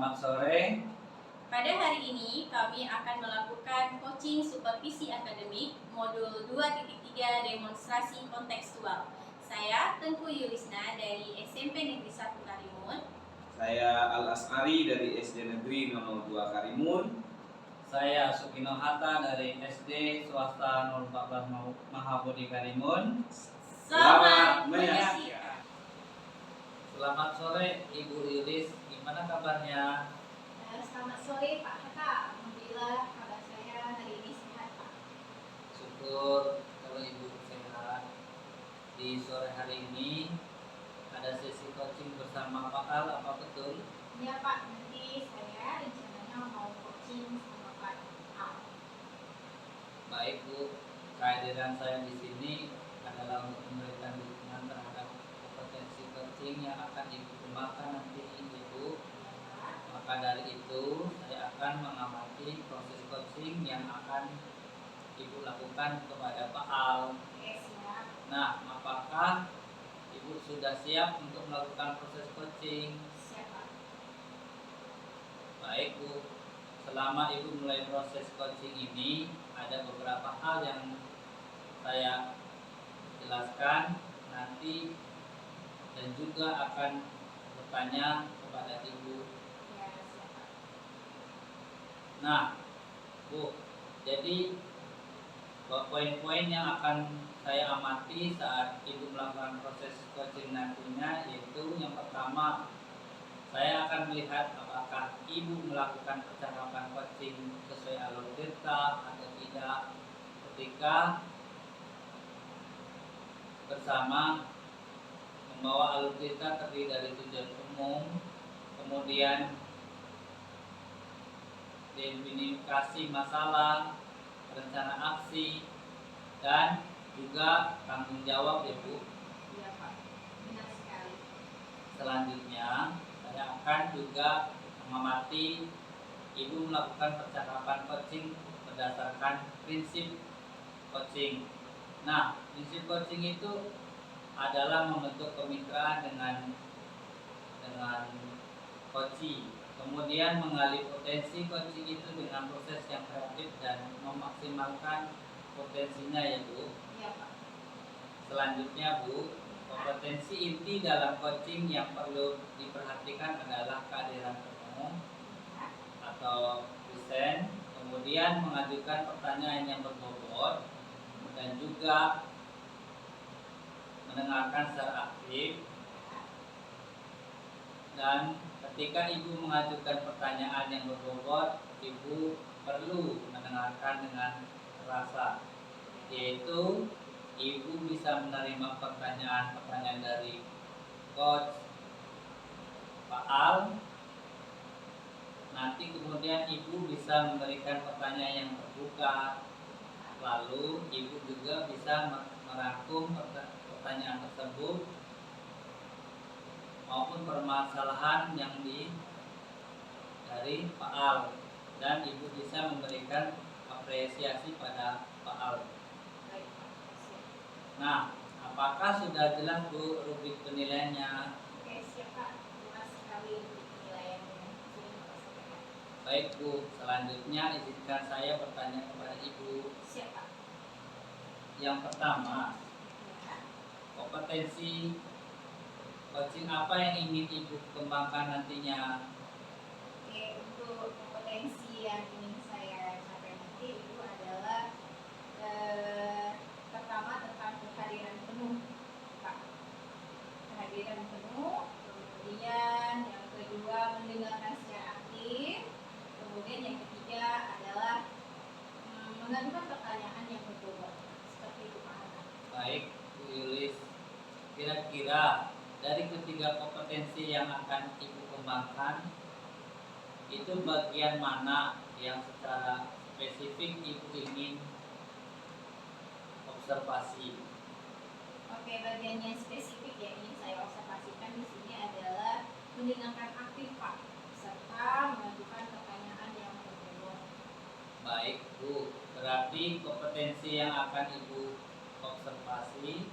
Selamat sore. Pada hari ini kami akan melakukan coaching supervisi akademik modul 2.3 demonstrasi kontekstual. Saya Tengku Yulisna dari SMP Negeri 1 Karimun. Saya Al As'ari dari SD Negeri Nomor 2 Karimun. Saya Sukino Hatta dari SD Swasta 014 Mahabodi Karimun. Selamat menyaksikan. Selamat sore Ibu Iris, gimana kabarnya? Selamat sore Pak Hatta. Alhamdulillah kabar saya hari ini sehat Pak. Syukur kalau Ibu sehat. Di sore hari ini ada sesi coaching bersama Pak Al, apa betul? Ya Pak, nanti saya rencananya mau coaching sama Pak Al. Baik Bu, kehadiran saya di sini adalah untuk memberikan dukungan terhadap kompetensi coaching yang akan Ibu kembangkan nanti Ibu. Maka dari itu saya akan mengamati proses coaching yang akan Ibu lakukan kepada Pak Al. Oke, siap. Nah, apakah Ibu sudah siap untuk melakukan proses coaching? Siap Pak. Baik Bu, selama Ibu mulai proses coaching ini ada beberapa hal yang saya jelaskan nanti dan juga akan bertanya kepada Ibu. Ya, siap Pak. Nah, Bu, jadi poin-poin yang akan saya amati saat Ibu melakukan proses coaching nantinya yaitu yang pertama, saya akan melihat apakah Ibu melakukan percakapan coaching sesuai alur cerita atau tidak ketika bersama membawa alur cerita terdiri dari tujuan umum, kemudian definisi masalah, rencana aksi, dan juga tanggung jawab ya Bu. Iya Pak, benar sekali. Selanjutnya saya akan juga mengamati Ibu melakukan percakapan coaching berdasarkan prinsip coaching. Nah, prinsip coaching itu adalah membentuk kemitraan dengan coaching. Kemudian menggali potensi coaching itu dengan proses yang kreatif dan memaksimalkan potensinya ya Bu. Iya Pak. Selanjutnya Bu, kompetensi inti dalam coaching yang perlu diperhatikan adalah kehadiran temu atau present, kemudian mengajukan pertanyaan yang berbobot dan juga mendengarkan secara aktif. Dan ketika Ibu mengajukan pertanyaan yang berbobot, Ibu perlu mendengarkan dengan rasa, yaitu Ibu bisa menerima pertanyaan-pertanyaan dari coach Pak Al. Nanti kemudian Ibu bisa memberikan pertanyaan yang terbuka. Lalu Ibu juga bisa merangkum pertanyaan tersebut maupun permasalahan yang dari Pak Al, dan Ibu bisa memberikan apresiasi pada Pak Al. Baik Pak, siap. Nah, apakah sudah jelas Bu rubrik penilaiannya? Oke, siap Pak. Jelas sekali untuk penilaiannya. Sudah Pak sampaikan. Baik Bu, selanjutnya izinkan saya bertanya kepada Ibu. Siap Pak. Yang pertama, Ya. kompetensi coaching apa yang ingin Ibu kembangkan nantinya? Oke, untuk kompetensi yang ingin saya capai nanti itu adalah pertama tentang kehadiran penuh, Pak. Kehadiran penuh, kemudian yang kedua mendengarkan secara aktif, kemudian yang ketiga adalah mengajukan pertanyaan yang berbobot. Seperti itu Pak. Baik, Bu Yulis. Kira-kira dari ketiga kompetensi yang akan Ibu kembangkan, itu bagian mana yang secara spesifik Ibu ingin observasi? Oke, bagian yang spesifik yang ingin saya observasikan di sini adalah mendengarkan aktif Pak, serta mengajukan pertanyaan yang berbobot. Baik Bu, berarti kompetensi yang akan Ibu observasi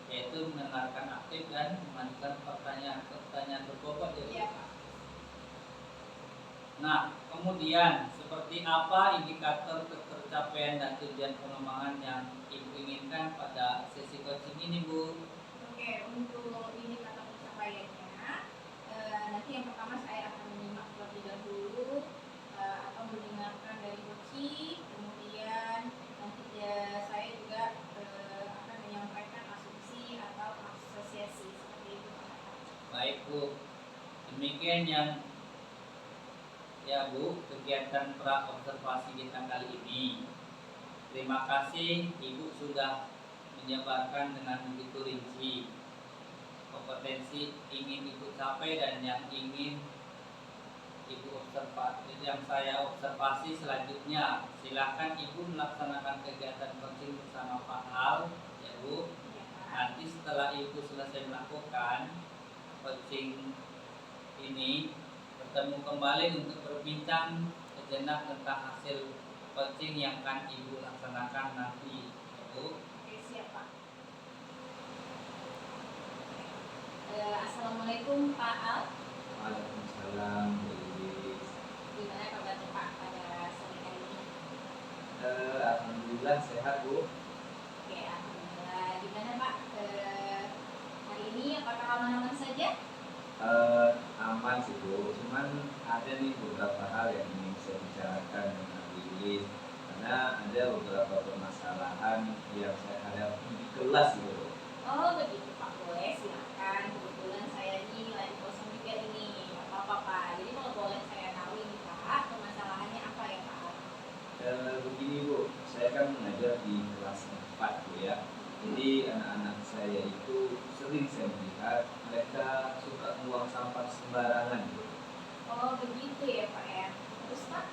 yaitu mendengarkan aktif dan mengajukan pertanyaan berbobot ya Bu. Iya Pak. Nah, kemudian seperti apa indikator ketercapaian dan tujuan pengembangan yang Ibu inginkan pada sesi coaching ini, Bu? Oke, untuk ini kata pencapaiannya, nanti yang pertama saya akan menyimak terlebih dahulu atau mendengarkan dari coaching, kemudian nanti saya juga akan menyampaikan asumsi atau asosiasi seperti itu. Baik, Bu. Demikian yang ya, Bu, kegiatan pra observasi kita kali ini. Terima kasih Ibu sudah menjabarkan dengan begitu rinci kompetensi ingin Ibu capai dan yang ingin Ibu observasi, yang saya observasi selanjutnya. Silakan Ibu melaksanakan kegiatan coaching bersama Pak Al, ya Bu. Nanti setelah Ibu selesai melakukan coaching ini, bertemu kembali untuk berbincang sejenak tentang hasil coaching yang akan Ibu laksanakan nanti, ya Bu. Oke, siap Pak. Assalamualaikum Pak Al. Waalaikumsalam, Bu Ilis. Gimana kabar Pak pada sore hari ini? Alhamdulillah sehat, Bu. Oke, alhamdulillah. Gimana Pak? Hari ini apakah aman-aman saja? Aman sih, Bu. Cuman ada nih beberapa hal yang ingin saya bicarakan dengan Bu Ilis. Karena ada beberapa permasalahan yang saya hadapi di kelas gitu, Bu. Oh begitu Pak, boleh silakan. Kebetulan saya ini lagi kosong juga ini, nggak apa-apa Pak. Jadi kalau boleh saya tahu ini Pak, permasalahannya apa ya Pak? Begini, Bu, saya kan mengajar di kelas 4, Bu ya. Jadi anak-anak saya itu sering saya melihat mereka suka buang sampah sembarangan, Bu. Oh begitu ya Pak ya. Terus Pak?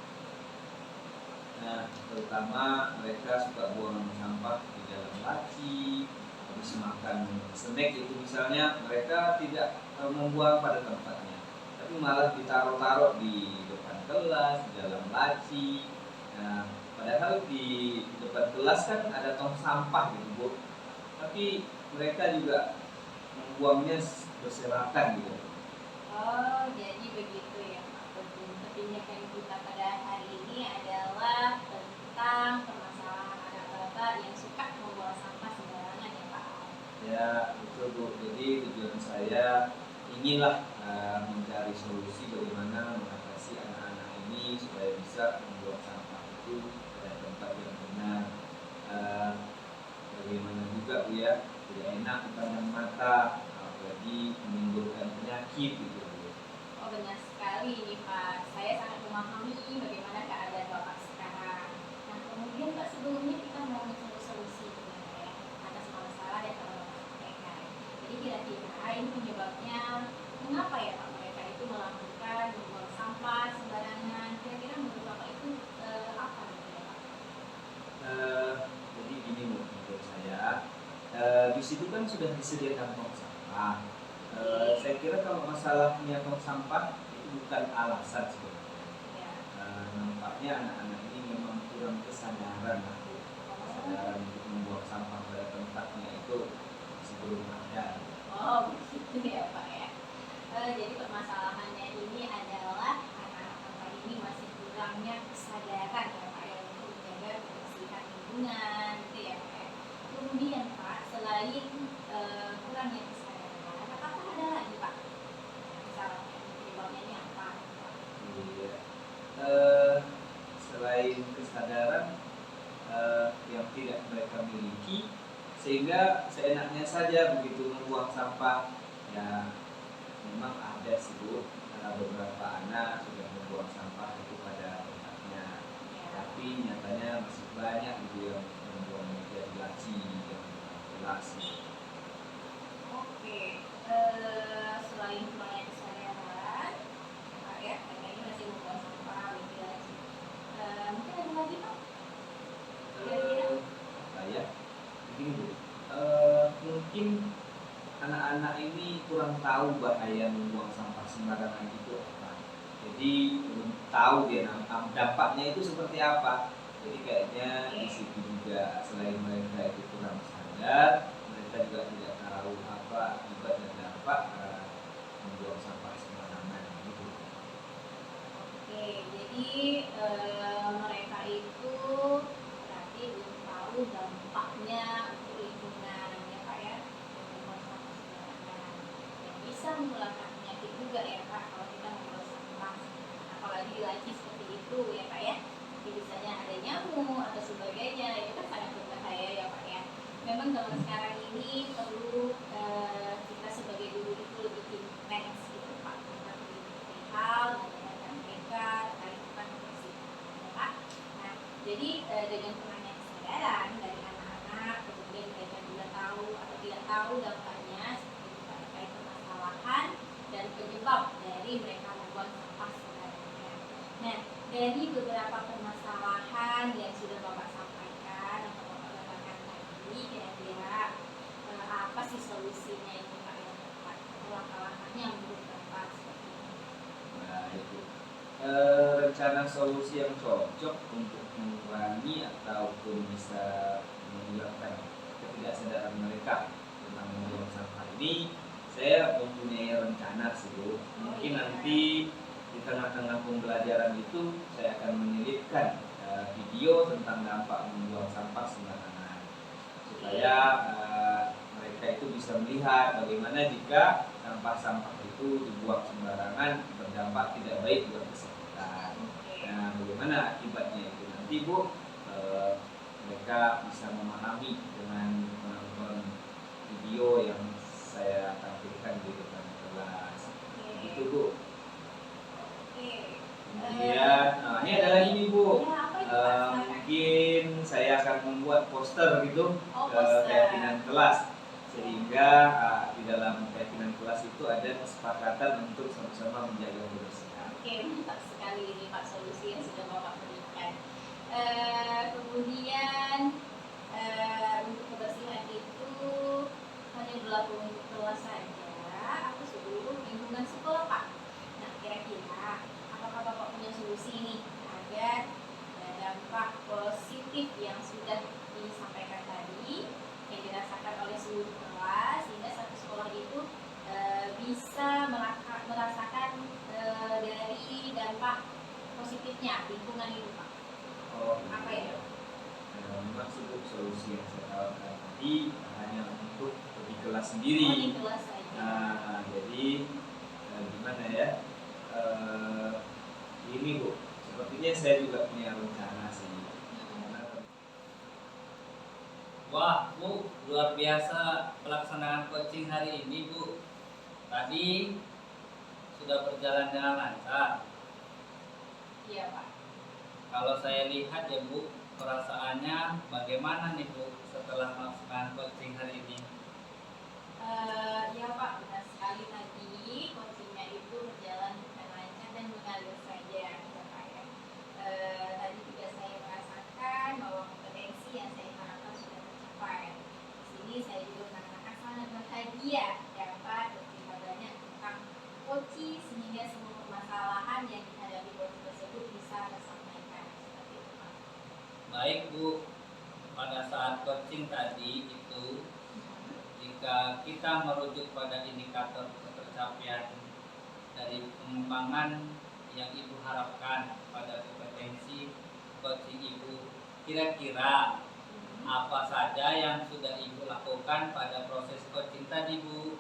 Nah, terutama mereka suka buang sampah di dalam laci, habis makan snack itu misalnya mereka tidak membuang pada tempatnya, tapi malah ditaruh-taruh di depan kelas, di dalam laci. Nah, padahal di depan kelas kan ada tong sampah gitu, Bu. Tapi mereka juga membuangnya berserakan gitu. Oh jadi begitu ya Pak. Perbincangan kita pada hari ini adalah tentang permasalahan anak bapak yang suka membuang sampah sembarangan ya Pak. Ya, betul, Bu. Jadi tujuan saya inginlah mencari solusi bagaimana mengatasi anak-anak ini supaya bisa membuang sampah itu pada tempat yang benar. Eh, Bagaimana juga, Bu ya, tidak enak dipandang mata, apalagi menimbulkan penyakit gitu, Bu. Oh benar sekali ini Pak. Saya sangat memahami bagaimana keadaan bapak sekarang. Nah kemudian Pak sebelumnya kita mau mencari solusi sebenarnya atas masalah yang telah bapak sampaikan. Jadi kira-kira ini penyebabnya mengapa ya Pak mereka itu melakukan membuang sampah sembarangan? Kira-kira menurut bapak itu apa gitu ya Pak? Jadi gini, Bu, menurut saya di situ kan sudah disediakan tong sampah. Saya kira kalau masalahnya tong sampah itu bukan alasan sebenarnya. Ya. Nampaknya anak-anak ini memang kurang kesadaran, Bu. Kesadaran untuk membuang sampah pada tempatnya itu sebelum ada. Oh begitu ya Pak ya. Jadi permasalahannya ini adalah anak-anak bapak ini masih kurangnya kesadaran ya Pak ya untuk menjaga kebersihan lingkungan gitu ya Pak ya. Kemudian Pak selain kurangnya kesadaran, apakah ada lagi Pak masalahnya penyebabnya ini apa? Pak? Iya. Selain kesadaran yang tidak mereka miliki, sehingga seenaknya saja begitu membuang sampah. Ya, memang ada sih, Bu, beberapa anak sudah membuang sampah itu pada tempatnya, Ya. tapi nyatanya masih banyak gitu yang membuangnya di laci yang jelas. Oke, selain kurangnya kesadaran, Pak ya, mereka ini masih membuang sampah lebih lagi. Mungkin ada lagi Pak? Kira-kira? Apa ya? Begini, Bu. Mungkin anak-anak ini kurang tahu bahaya membuang sampah sembarangan itu apa. Jadi belum tahu dia dampaknya itu seperti apa. Jadi kayaknya di situ juga selain mereka itu kurang sadar, mereka juga tidak tahu apa akibat dan dampak membuang sampah sembarangan gitu. Oke, Jadi mereka itu berarti belum tahu dampaknya untuk lingkungan ya Pak ya, yang membuang sampah sembarangan. Dan bisa menularkan penyakit juga ya Pak kalau kita membuang sampah. Apalagi di laci seperti itu ya Pak ya. Jadi misalnya ada nyamuk atau sebagainya, itu kan sangat berbahaya ya Pak ya. Memang zaman sekarang ini perlu kita sebagai guru itu lebih intens gitu Pak, tentang hal mengajarkan mereka terkait tentang kebersihan ya Pak. Nah, jadi dengan kurangnya kesadaran dari anak-anak, kemudian mereka juga tahu atau tidak tahu dampaknya seperti itu Pak, terkait permasalahan dan penyebab dari mereka membuang sampah sembarangan. Nah, dari beberapa permasalahan yang sudah Bapak sampaikan atau Bapak katakan tadi, kira-kira apa sih solusinya itu Pak yang tepat? Langkah-langkahnya menurut Bapak seperti ini. Nah, itu rencana solusi yang cocok untuk mengurangi ataupun bisa menghilangkan ketidaksadaran mereka tentang membuang sampah ini, saya mempunyai rencana sih Bu. Mungkin nanti di tengah-tengah pembelajaran itu saya akan menyelipkan video tentang dampak membuang sampah sembarangan supaya mereka itu bisa melihat bagaimana jika sampah-sampah itu dibuang sembarangan berdampak tidak baik buat kesehatan. Nah, bagaimana akibatnya itu nanti Bu, mereka bisa memahami dengan menonton video yang saya tampilkan di depan kelas. Gitu Bu. Kemudian, ini ada lagi nih Bu. Ya, apa itu Pak? Mungkin saya akan membuat poster gitu Oh, ke poster. keyakinan kelas, sehingga di dalam keyakinan kelas itu ada kesepakatan untuk sama-sama menjaga kebersihan. Oke, mantap sekali ini Pak solusi yang sudah Bapak berikan. Kemudian untuk kebersihan itu hanya berlaku untuk kelas saja atau seluruh lingkungan sekolah Pak? Nah, kira-kira apakah Bapak punya solusi ini agar dampak positif yang sudah disampaikan tadi yang dirasakan oleh seluruh kelas sehingga satu sekolah itu bisa merasakan dari dampak positifnya lingkungan itu Pak? Oh, Apa ya? Memang untuk solusi yang saya tawarkan tadi hanya untuk di kelas Oh, sendiri. di kelas saja. Nah, jadi gimana ya? Ini Bu, sepertinya saya juga punya rencana sih. Wah Bu, luar biasa pelaksanaan coaching hari ini Bu. Tadi sudah berjalan dengan lancar. Iya Pak. Kalau saya lihat ya Bu, perasaannya bagaimana nih Bu setelah melaksanakan coaching hari ini? Ya Pak, benar sekali tadi coachingnya itu berjalan dengan lancar dan mengalir saja ya Pak ya. Tadi juga saya merasakan bahwa kompetensi yang saya harapkan sudah tercapai. Di sini saya juga merasakan sangat bahagia dapat bercerita banyak tentang coaching sehingga semua permasalahan yang dihadapi coaching tersebut bisa tersampaikan seperti itu Pak. Baik Bu, pada saat coaching tadi itu jika kita merujuk pada indikator ketercapaian dari pengembangan yang Ibu harapkan pada kompetensi coaching Ibu, kira-kira apa saja yang sudah Ibu lakukan pada proses coaching tadi Bu?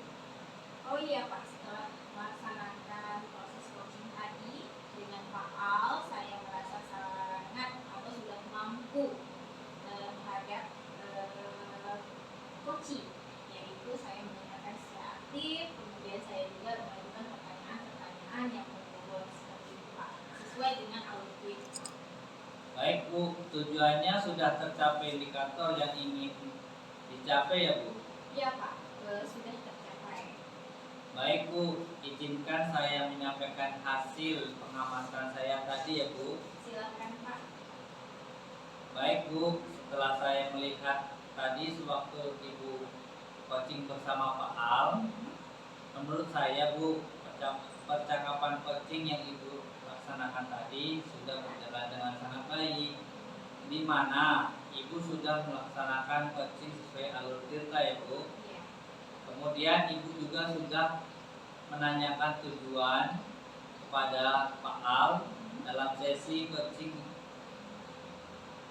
Oh iya Pak, setelah melaksanakan proses coaching tadi dengan Pak Al, saya merasa sangat atau sudah mampu menghadap coaching, yaitu saya mendengarkan secara aktif, kemudian saya juga mengajukan pertanyaan-pertanyaan yang berbobot seperti itu Pak, sesuai dengan alur quiz. Baik Bu, tujuannya sudah tercapai indikator yang ingin dicapai ya Bu? Iya Pak, sudah tercapai. Baik Bu, izinkan saya menyampaikan hasil pengamatan saya tadi ya Bu. Silakan Pak. Baik Bu, setelah saya melihat tadi sewaktu Ibu coaching bersama Pak Al, menurut saya Bu, percakapan coaching yang Ibu laksanakan tadi sudah berjalan dengan sangat baik, di mana Ibu sudah melaksanakan coaching sesuai alur cerita ya Bu. Iya. Kemudian Ibu juga sudah menanyakan tujuan kepada Pak Al dalam sesi coaching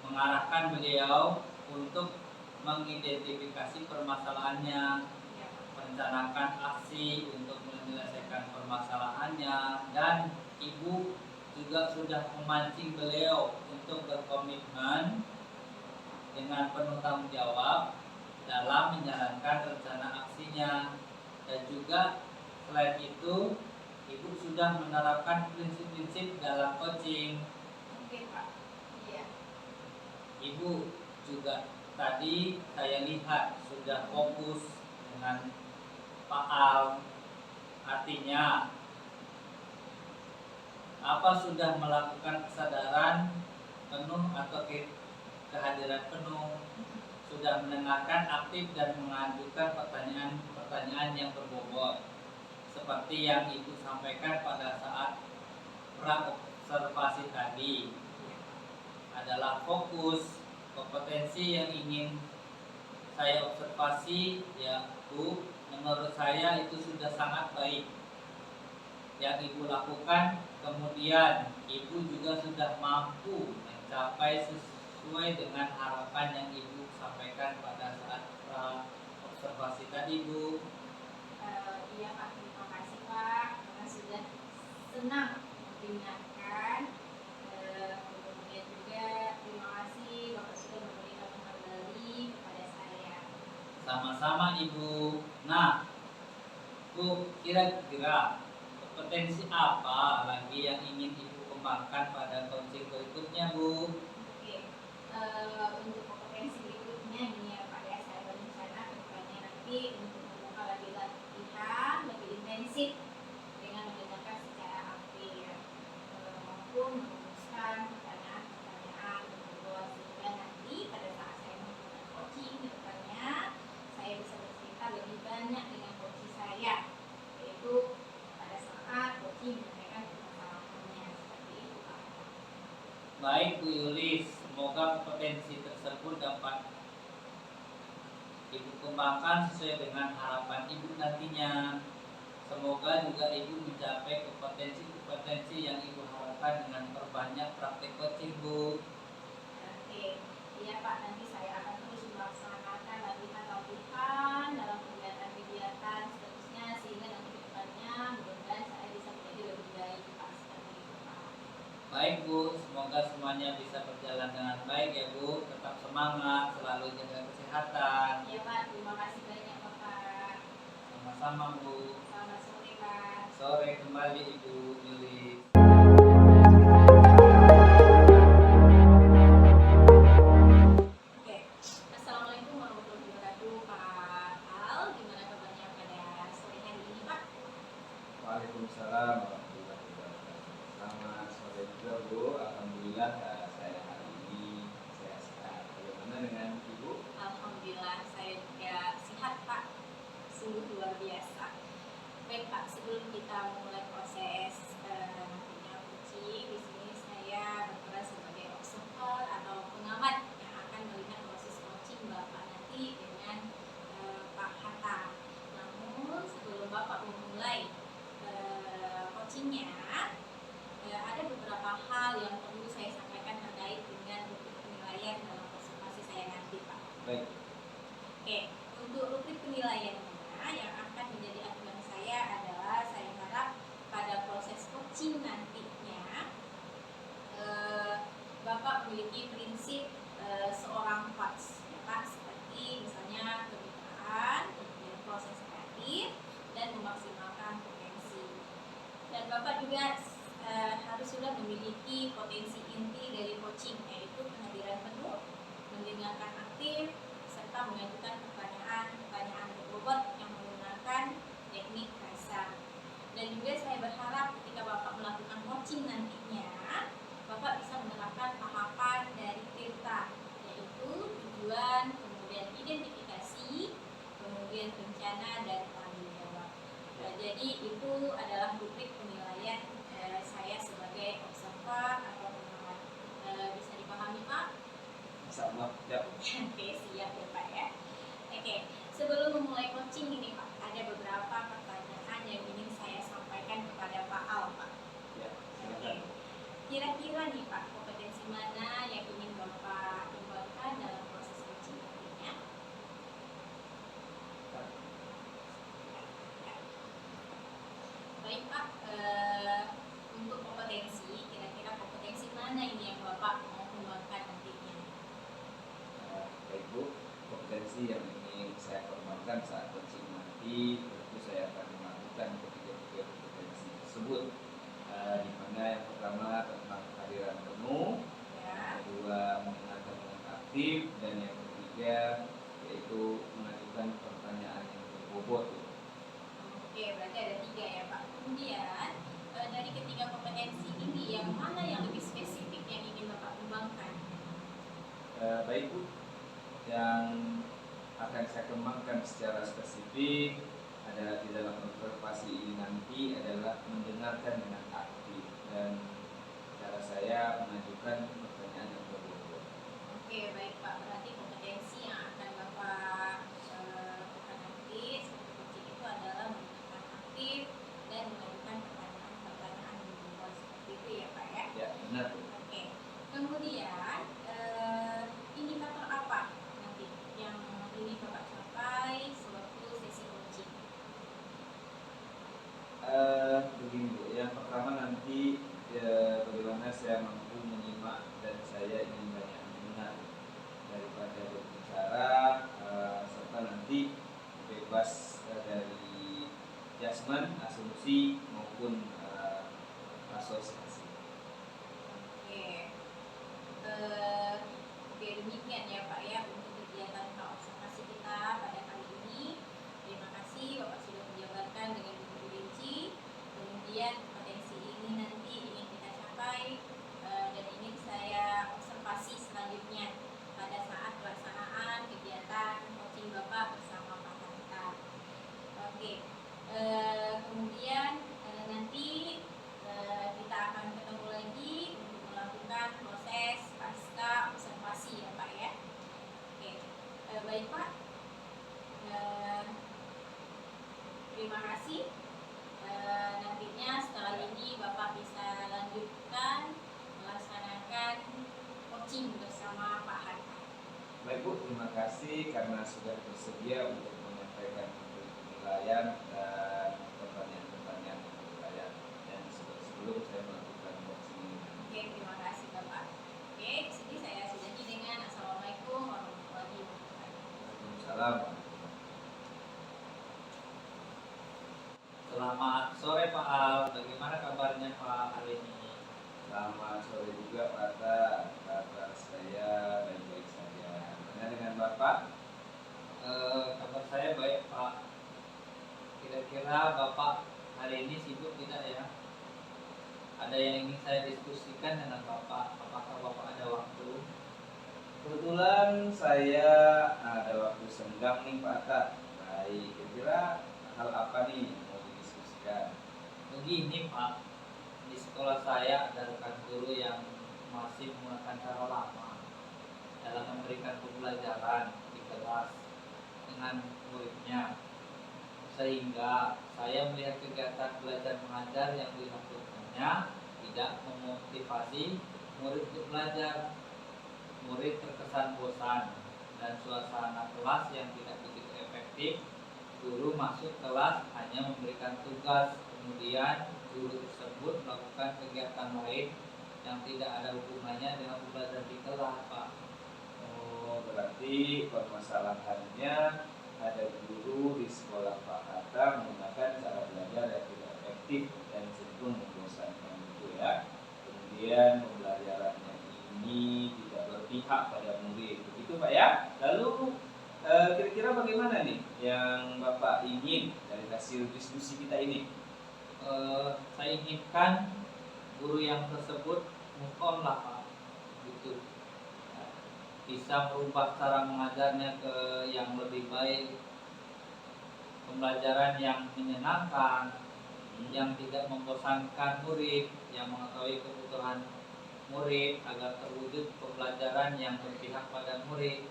mengarahkan beliau untuk mengidentifikasi permasalahannya, Ya, merencanakan aksi untuk menyelesaikan permasalahannya, dan ibu juga sudah memancing beliau untuk berkomitmen dengan penuh tanggung jawab dalam menjalankan rencana aksinya. Dan juga selain itu, ibu sudah menerapkan prinsip-prinsip dalam coaching. oke Pak. Iya. Ibu juga tadi saya lihat sudah fokus dengan Pak Al. Artinya apa sudah melakukan kesadaran penuh atau kehadiran penuh, sudah mendengarkan aktif dan mengajukan pertanyaan-pertanyaan yang berbobot seperti yang Ibu sampaikan pada saat pra-observasi tadi. Adalah fokus kompetensi yang ingin saya observasi, ya Bu, menurut saya itu sudah sangat baik yang Ibu lakukan. Kemudian Ibu juga sudah mampu mencapai sesuai dengan harapan yang Ibu sampaikan pada saat observasi tadi, Bu. Iya Pak, terima kasih Pak karena sudah senang mendengarkan. Kemudian juga terima kasih Bapak sudah memberikan kembali kepada saya. Sama-sama Ibu. Nah, Bu, kira-kira kompetensi apa lagi yang ingin Ibu kembangkan pada coaching berikutnya, Bu? Oke, untuk kompetensi berikutnya ini ya Pak ya, saya berencana kedepannya nanti untuk membuka lagi latihan lebih intensif dengan mendengarkan secara aktif maupun merumuskan pertanyaan-pertanyaan berbobot sehingga nanti pada saat saya melakukan coaching kedepannya saya bisa bercerita lebih banyak dengan coach saya, yaitu pada saat coaching menyampaikan permasalahannya seperti itu Pak. Baik Bu Yulis, semoga kompetensi tersebut dapat Ibu kembangkan sesuai dengan harapan Ibu nantinya. Semoga juga Ibu mencapai kompetensi-kompetensi yang Ibu harapkan dengan perbanyak praktek coaching, Bu. Oke, iya Pak, nanti saya akan terus melaksanakan latihan-latihan dalam kegiatan-kegiatan seterusnya sehingga nanti ke depannya mudah-mudahan saya bisa menjadi lebih baik Pak, seperti itu Pak. Baik Bu, semoga semuanya bisa berjalan dengan baik ya Bu. Tetap semangat, selalu jaga kesehatan. Iya Pak, terima kasih banyak Bapak. Sama-sama Bu. Selamat sore Pak. Sore kembali Ibu Yulis. Oke, Assalamualaikum warahmatullahi wabarakatuh Pak Al. Gimana kabarnya pada sore hari ini Pak? Waalaikumsalam warahmatullahi wabarakatuh. Selamat sore juga Bu. Alhamdulillah saya hari ini sehat-sehat. Bagaimana dengan Ibu? Alhamdulillah saya juga sehat Pak. Sungguh luar biasa. Baik Pak, sebelum kita memulai proses nantinya coaching, di sini saya berperan sebagai observer atau pengamat yang akan melihat proses coaching Bapak nanti dengan Pak Hatta. Namun sebelum Bapak memulai coachingnya, ada beberapa hal yang perlu saya sampaikan terkait dengan rubrik penilaian dalam observasi saya nanti Pak. Baik. Oke, untuk rubrik penilaiannya yang akan menjadi acuan saya adalah saya harap pada proses coaching nantinya Bapak memiliki prinsip seorang coach ya Pak, seperti misalnya kemitraan, kemudian proses kreatif, dan memaksimalkan potensi. Dan Bapak juga harus sudah memiliki potensi inti dari coaching, yaitu kehadiran penuh, mendengarkan aktif, serta mengajukan pertanyaan-pertanyaan berbobot yang menggunakan teknik rasa. Dan juga saya berharap ketika Bapak melakukan coaching nantinya, Bapak bisa menerapkan tahapan dari TIRTA, yaitu tujuan, kemudian identifikasi, kemudian rencana, dan tanggung jawab. Jadi itu adalah rubrik penilaian saya sebagai observer atau pengamat. Bisa dipahami Pak? Insyaallah. Ya. Oke, siap ya Pak ya. Oke, sebelum memulai coaching ini Pak, ada beberapa pertanyaan yang ingin saya sampaikan kepada Pak Al Pak. Ya. Oke. Silakan. baik Pak, untuk kompetensi, kira-kira kompetensi mana ini yang Bapak mau kembangkan nantinya? Baik Bu, kompetensi yang ingin saya kembangkan saat coaching nanti tentu saya akan melakukan ketiga kompetensi tersebut. Di mana yang pertama tentang kehadiran penuh, Ya. yang kedua mendengarkan dengan aktif, dan yang ketiga yaitu mengajukan pertanyaan yang berbobot. Oke, berarti ada 3 ya Pak. Kemudian dari ketiga kompetensi ini yang mana yang lebih spesifik yang ingin Bapak kembangkan? Baik Bu, yang akan saya kembangkan secara spesifik adalah di dalam observasi ini nanti adalah mendengarkan dengan aktif, dan cara saya mengajukan pertanyaan yang berbobot. Oke, baik Pak. Berarti kompetensi yang akan Bapak lakukan nanti sebagai coaching itu adalah mendengarkan aktif dan mengajukan pertanyaan yang berbobot, seperti itu ya Pak ya? Ya, benar Bu. Oke. Kemudian indikator apa nanti yang ingin Bapak capai sewaktu sesi coaching? Begini Bu, yang pertama nanti bagaimana saya mampu menyimak dan saya ingin banyak mendengar daripada berbicara, serta nanti bebas dari judgement, asumsi maupun asosiasi. Oke. Oke, demikian ya Pak ya untuk kegiatan observasi kita pada kali ini. Terima kasih Bapak sudah menjabarkan dengan begitu rinci. Kemudian potensi ini nanti ingin kita capai dan ingin saya observasi selanjutnya pada saat pelaksanaan kegiatan coaching Bapak bersama Pak Hatta. Oke. Kemudian nanti kita akan ketemu lagi untuk melakukan proses pasca observasi ya Pak ya. Oke, baik Pak. Terima kasih. Nantinya setelah ini Bapak bisa lanjutkan melaksanakan coaching bersama Pak Hatta. Baik Bu, terima kasih karena sudah bersedia untuk menyampaikan penilaian dan pertanyaan-pertanyaan penilaian. Dan sebelum saya melakukan coaching ini. Oke, terima kasih Bapak. Oke, di sini saya sudahi dengan Assalamualaikum warahmatullahi wabarakatuh. Waalaikumsalam. Selamat sore Pak Al, bagaimana kabarnya Pak hari ini? Selamat sore juga Pak Hatta. Kabar saya baik-baik saja. Dengan Bapak? Kabar saya baik Pak. Kira-kira Bapak hari ini sibuk tidak ya? Ada yang ingin saya diskusikan dengan Bapak? Apakah Bapak ada waktu? Kebetulan saya ada waktu senggang nih Pak Hatta. Baik, kira-kira hal apa nih yang mau didiskusikan? Begini Pak, di sekolah saya ada rekan guru yang masih menggunakan cara lama dalam memberikan pembelajaran di kelas dengan muridnya, sehingga saya melihat kegiatan belajar mengajar yang dilakukannya tidak memotivasi murid untuk belajar. Murid terkesan bosan dan suasana kelas yang tidak begitu efektif. Guru masuk kelas hanya memberikan tugas, kemudian guru tersebut melakukan kegiatan lain yang tidak ada hubungannya dengan belajar di kelas Pak. Oh, berarti permasalahannya ada guru di sekolah Pak Hatta menggunakan cara belajar yang tidak efektif dan cenderung membosankan gitu ya. Kemudian pembelajarannya ini tidak berpihak pada murid, begitu Pak ya. Lalu kira-kira bagaimana nih yang Bapak ingin dari hasil diskusi kita ini? Saya inginkan guru yang tersebut move on lah Pak, gitu. Bisa merubah cara mengajarnya ke yang lebih baik, pembelajaran yang menyenangkan, yang tidak membosankan murid, yang mengetahui kebutuhan murid agar terwujud pembelajaran yang berpihak pada murid,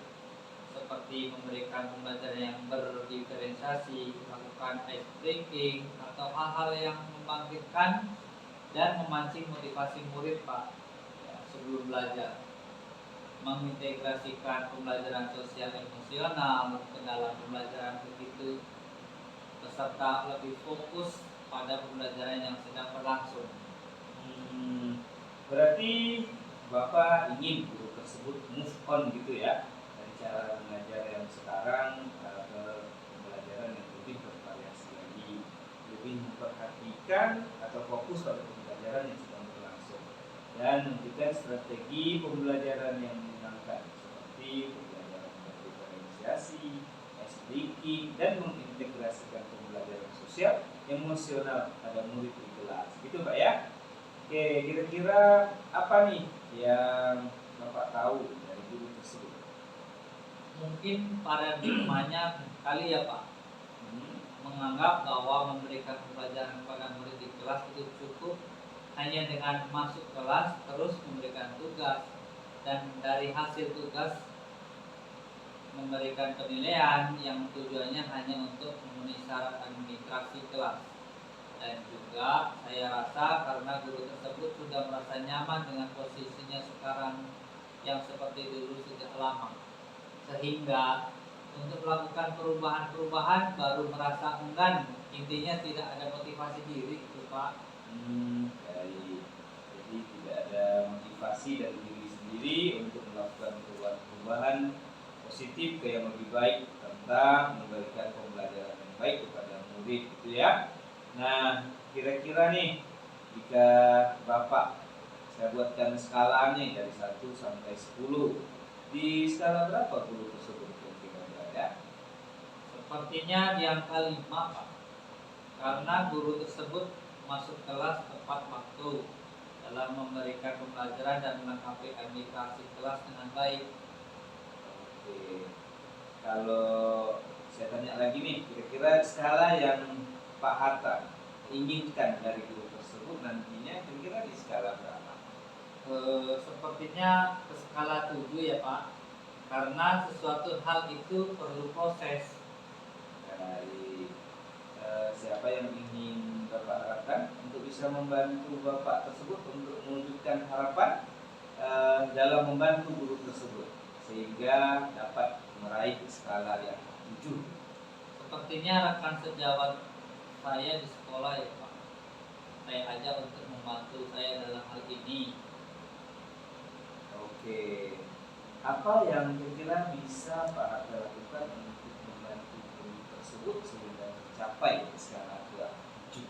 seperti memberikan pembelajaran yang berdiferensiasi, melakukan ice breaking, atau hal-hal yang membangkitkan dan memancing motivasi murid Pak ya, sebelum belajar. Mengintegrasikan pembelajaran sosial emosional ke dalam pembelajaran begitu peserta lebih fokus pada pembelajaran yang sedang berlangsung. Berarti Bapak ingin guru tersebut move on gitu ya dari cara mengajar yang sekarang ke pembelajaran yang lebih bervariasi lagi, lebih memperhatikan atau fokus pada pembelajaran yang sedang berlangsung dan memberikan strategi pembelajaran yang menyenangkan seperti pembelajaran berdiferensiasi, ice breaking, dan mengintegrasikan pembelajaran sosial emosional pada murid di kelas. Gitu Pak ya. Oke, kira-kira apa nih yang Bapak tahu dari guru tersebut? Mungkin paradigmanya kali ya Pak, menganggap bahwa memberikan pembelajaran kepada murid di kelas itu cukup hanya dengan masuk kelas terus memberikan tugas, dan dari hasil tugas memberikan penilaian yang tujuannya hanya untuk memenuhi syarat administrasi kelas. Dan juga saya rasa karena guru tersebut sudah merasa nyaman dengan posisinya sekarang yang seperti dulu sejak lama, sehingga untuk melakukan perubahan-perubahan baru merasa enggan. Intinya tidak ada motivasi diri itu Pak. Baik. Jadi tidak ada motivasi dari diri sendiri untuk melakukan perubahan positif ke yang lebih baik tentang memberikan pembelajaran yang baik kepada murid gitu ya. Nah, kira-kira nih jika Bapak saya buatkan skalanya dari 1 sampai 10. Di skala berapa guru tersebut kira-kira berada? Sepertinya di angka 5 Pak, karena guru tersebut masuk kelas tepat waktu dalam memberikan pembelajaran dan melengkapi administrasi kelas dengan baik. Oke. Kalau saya tanya lagi nih, kira-kira skala yang Pak Hatta inginkan dari guru tersebut nantinya kira-kira di skala berapa? Sepertinya ke skala 7 ya Pak, karena sesuatu hal itu perlu proses. Dari siapa yang ingin Bapak harapkan untuk bisa membantu Bapak tersebut untuk mewujudkan harapan dalam membantu guru tersebut sehingga dapat meraih skala yang 7. Sepertinya rekan sejawat saya di sekolah ya Pak, saya ajak untuk membantu saya dalam hal ini. Oke, apa yang kira-kira bisa Pak Hatta lakukan untuk membantu guru tersebut sehingga tercapai skala 7?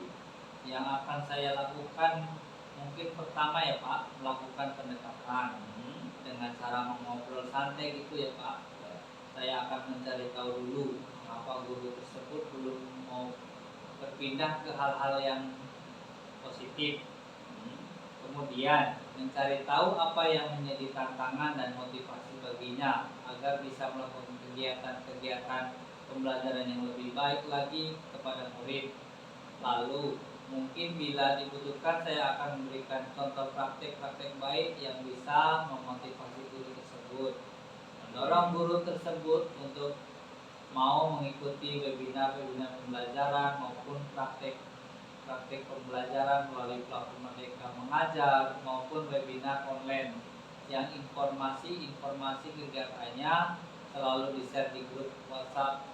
Yang akan saya lakukan mungkin pertama ya Pak, melakukan pendekatan dengan cara mengobrol santai gitu ya Pak. Saya akan mencari tahu dulu mengapa guru tersebut belum mau berpindah ke hal-hal yang positif. Kemudian mencari tahu apa yang menjadi tantangan dan motivasi baginya agar bisa melakukan kegiatan-kegiatan pembelajaran yang lebih baik lagi kepada murid. Lalu mungkin bila dibutuhkan saya akan memberikan contoh praktek-praktek baik yang bisa memotivasi guru tersebut, mendorong guru tersebut untuk mau mengikuti webinar-webinar pembelajaran maupun praktek pembelajaran melalui platform Merdeka Mengajar maupun webinar online yang informasi kegiatannya selalu di-share di grup WhatsApp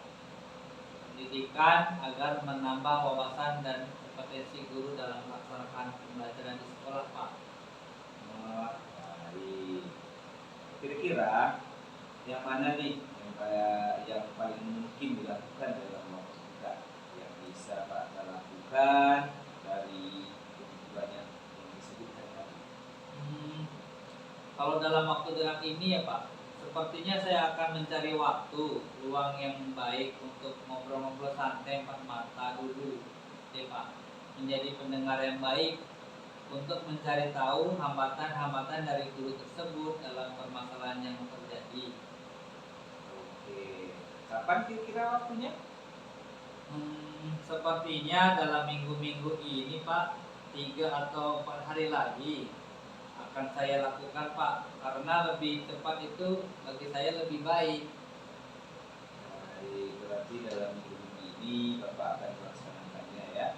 pendidikan agar menambah wawasan dan kompetensi guru dalam melaksanakan pembelajaran di sekolah Pak. Baik. Kira-kira yang mana nih yang paling mungkin dilakukan dalam waktu dekat yang bisa Pak lakukan dari begitu banyak yang disebutkan tadi? Kalau dalam waktu dekat ini ya Pak, sepertinya saya akan mencari waktu luang yang baik untuk ngobrol-ngobrol santai empat mata dulu ya Pak, menjadi pendengar yang baik untuk mencari tahu hambatan-hambatan dari guru tersebut dalam permasalahan yang terjadi. Oke, kapan kira-kira waktunya? Sepertinya dalam minggu-minggu ini Pak, 3 atau 4 hari lagi akan saya lakukan Pak, karena lebih cepat itu bagi saya lebih baik. Baik, berarti dalam minggu ini Bapak akan melaksanakannya ya.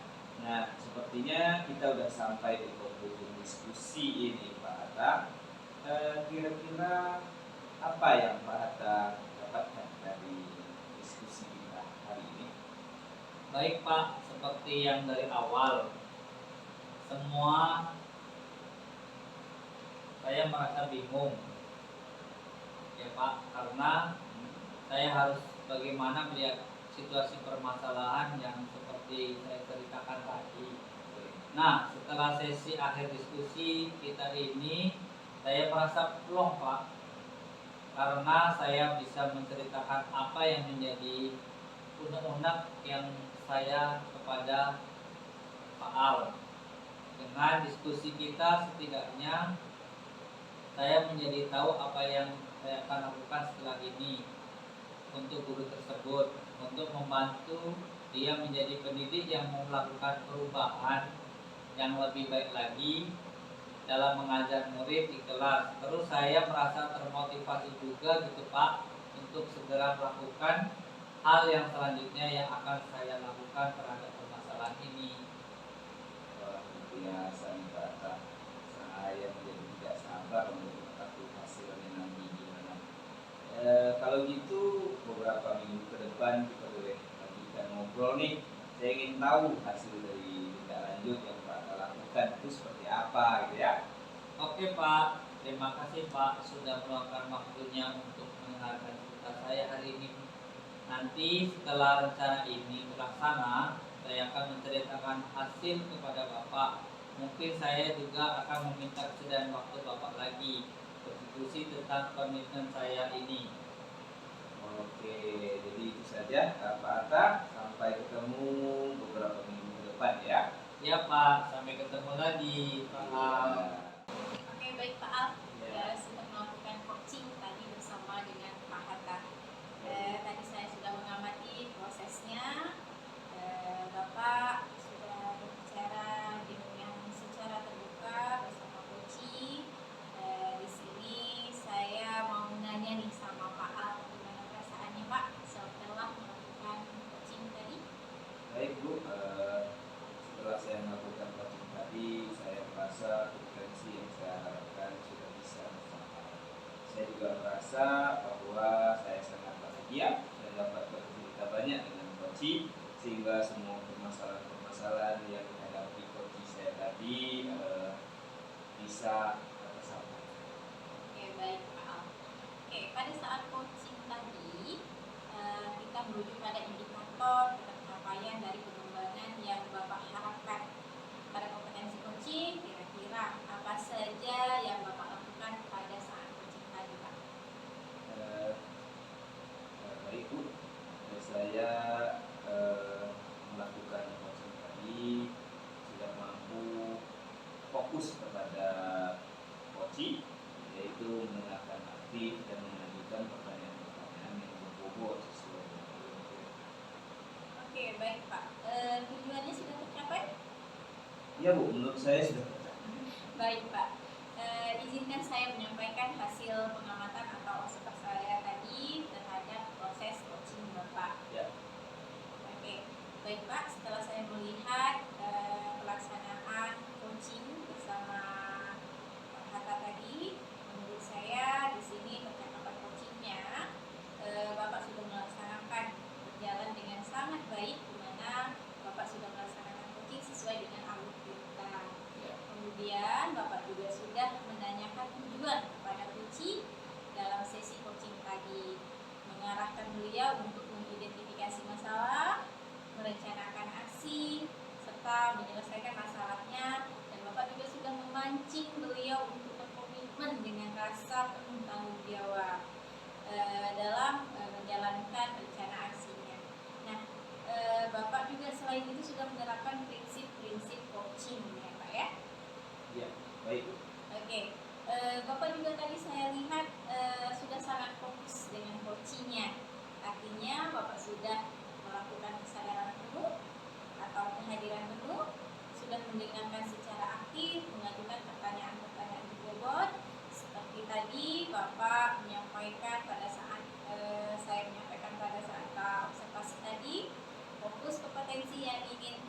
Nah, sepertinya kita sudah sampai di penghujung diskusi ini Pak Hatta. Kira-kira apa yang Pak Hatta dapatkan dari diskusi kita hari ini? Baik Pak, seperti yang dari awal, semua saya merasa bingung ya Pak, karena saya harus bagaimana melihat situasi permasalahan yang seperti saya ceritakan tadi. Nah, setelah sesi akhir diskusi kita ini, saya merasa plong Pak, karena saya bisa menceritakan apa yang menjadi unek-unek yang saya kepada Pak Al. Dengan diskusi kita setidaknya saya menjadi tahu apa yang saya akan lakukan setelah ini untuk guru tersebut, untuk membantu dia menjadi pendidik yang melakukan perubahan yang lebih baik lagi dalam mengajar murid di kelas. Terus saya merasa termotivasi juga gitu Pak, untuk segera melakukan hal yang selanjutnya yang akan saya lakukan terhadap permasalahan ini. Wah, biasa nih Kak. Saya menjadi tidak sabar untuk mengetahui hasilnya nanti gimana. Kalau gitu beberapa minggu ke depan kita boleh lanjutkan ngobrol nih. Saya ingin tahu hasil dari tindak lanjut yang Pak lakukan itu seperti apa gitu ya. Oke Pak, terima kasih Pak sudah meluangkan waktunya untuk mendengarkan cerita saya hari ini. Nanti setelah rencana ini terlaksana, saya akan menceritakan hasil kepada Bapak. Mungkin saya juga akan meminta kesediaan waktu Bapak lagi berdiskusi tentang komitmen saya ini. Oke, jadi itu saja Pak Atta. Sampai ketemu beberapa minggu ke depan ya. Ya Pak, sampai ketemu lagi Pak Al. Oke, baik Pak Al. Ya. Sudah melakukan coaching tadi bersama dengan Pak Hatta. Tadi saya sudah mengamati prosesnya. Bapak sudah berbicara dengan secara terbuka bersama coaching. Di sini saya mau nanya nih sama Pak Al, bagaimana perasaannya Pak setelah melakukan coaching tadi? Baik Bu, setelah saya melakukan coaching tadi, saya merasa kompetensi yang saya harapkan sudah bisa tercapai. Saya juga merasa bahwa saya sangat bahagia dan dapat bercerita banyak dengan coaching, sehingga semua permasalahan-permasalahan yang dihadapi coaching saya tadi bisa tersampaikan. Oke, baik Pak Al. Oke, pada saat coaching tadi kita merujuk pada indikator pencapaian dari pengembangan yang Bapak harapkan. Pada kompetensi coaching, kira-kira apa saja yang Bapak lakukan pada saat coaching tadi Pak? Baik Bu, saya melakukan coaching tadi sudah mampu fokus kepada coaching, yaitu mendengarkan aktif dan mengajukan pertanyaan-pertanyaan yang berbobot sesuai dengan ilmu. Oke, baik Pak. Tujuannya sudah tercapai? Ya Bu, menurut saya sudah tercapai. Baik Pak. Izinkan saya menyampaikan hasil pengamatan atau observasi saya tadi terhadap proses coaching Bapak. Ya. Oke, baik Pak. Setelah saya melihat pelaksanaan coaching bersama Pak Hatta tadi, menurut saya di sini percakapan coachingnya Bapak sudah melaksanakan berjalan dengan sangat baik, di mana Bapak sudah melaksanakan coaching sesuai dengan alur kita. Kemudian Bapak juga sudah menanyakan tujuan kepada coaching dalam sesi coaching tadi, mengarahkan beliau untuk mengidentifikasi masalah, merencanakan aksi, serta menyelesaikan masalahnya. Dan Bapak juga sudah memancing beliau untuk berkomitmen dengan rasa penuh tanggung jawab dalam menjalankan rencana aksinya. Nah, Bapak juga selain itu sudah menerapkan prinsip-prinsip coaching ya Pak ya? Ya, baik Bu. Oke, Bapak juga tadi saya lihat sudah sangat fokus dengan coachingnya. Artinya Bapak sudah melakukan kesadaran penuh atau kehadiran penuh, sudah mendengarkan secara aktif, mengajukan pertanyaan-pertanyaan berbobot. Seperti tadi Bapak menyampaikan pada saat saya menyampaikan pada saat observasi tadi, fokus kompetensi yang ingin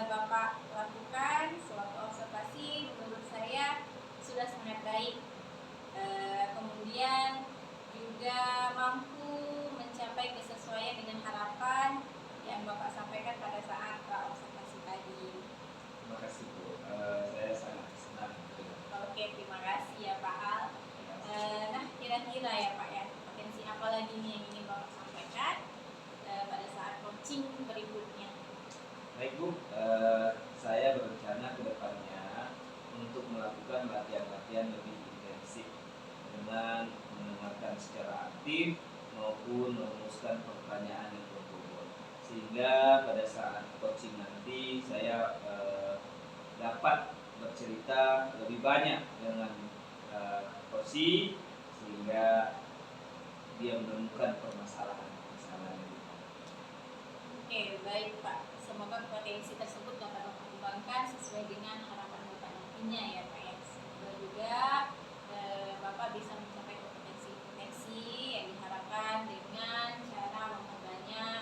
Bapak lakukan sewaktu observasi menurut saya sudah sangat baik. Kemudian juga mampu mencapai kesesuaian dengan harapan yang Bapak sampaikan pada saat observasi tadi. Terima kasih Bu. Saya sangat senang. Oke, terima kasih ya Pak Al. Nah, kira-kira ya Pak ya, potensi apa lagi nih yang ingin Bapak sampaikan pada saat coaching berikutnya? Baik Bu, saya berencana ke depannya untuk melakukan latihan-latihan lebih intensif dengan mendengarkan secara aktif maupun merumuskan pertanyaan yang berbobot, sehingga pada saat coaching nanti saya dapat bercerita lebih banyak dengan coach, sehingga dia menemukan permasalahan-permasalahan. Oke, baik Pak. Semoga potensi tersebut dapat Bapak kembangkan sesuai dengan harapan Bapak nantinya ya Pak ya. Semoga juga Bapak bisa mencapai kompetensi-kompetensi yang diharapkan dengan cara memperbanyak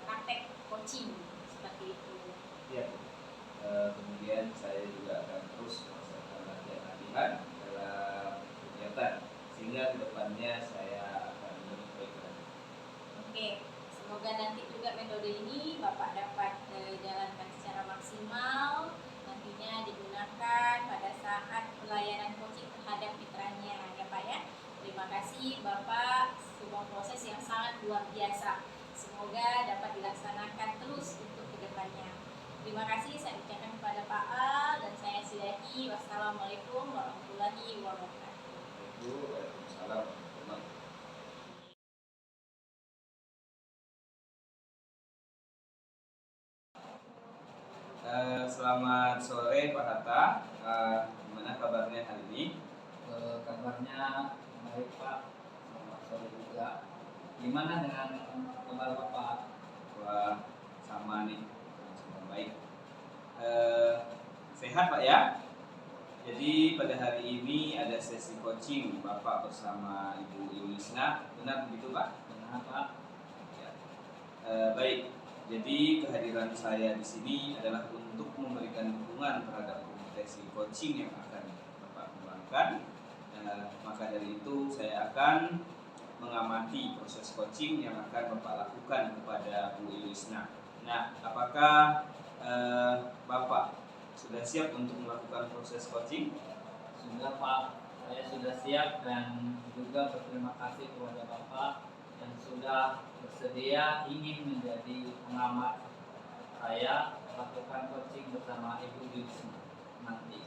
praktek coaching seperti itu. Ya, Bu. Kemudian saya juga akan terus melaksanakan latihan-latihan dalam kegiatan, sehingga kedepannya saya akan lebih baik lagi. Oke, semoga nanti juga metode ini Bapak dapat jalankan secara maksimal, nantinya digunakan pada saat pelayanan coaching terhadap mitranya ya Pak ya. Terima kasih Bapak, sebuah proses yang sangat luar biasa. Semoga dapat dilaksanakan terus untuk kedepannya. Terima kasih saya ucapkan kepada Pak Al dan saya sudahi. Wassalamualaikum warahmatullahi wabarakatuh. Waalaikumsalam warahmatullahi wabarakatuh. Selamat sore Pak Hatta. Gimana kabarnya hari ini? Kabarnya baik Pak, selamat sore juga. Gimana dengan kabar Bapak? Wah, sama nih, sama baik. Sehat Pak ya? Jadi pada hari ini ada sesi coaching Bapak bersama Ibu Yulisna, benar begitu Pak? Benar Pak? Ya. Baik, jadi kehadiran saya di sini adalah untuk memberikan dukungan terhadap kompetensi coaching yang akan Bapak kembangkan. Maka dari itu saya akan mengamati proses coaching yang akan Bapak lakukan kepada Bu Yulisna. Nah, apakah Bapak sudah siap untuk melakukan proses coaching? Sudah Pak, saya sudah siap dan juga berterima kasih kepada Bapak yang sudah bersedia ingin menjadi pengamat saya melakukan coaching bersama Ibu Yulisna nanti.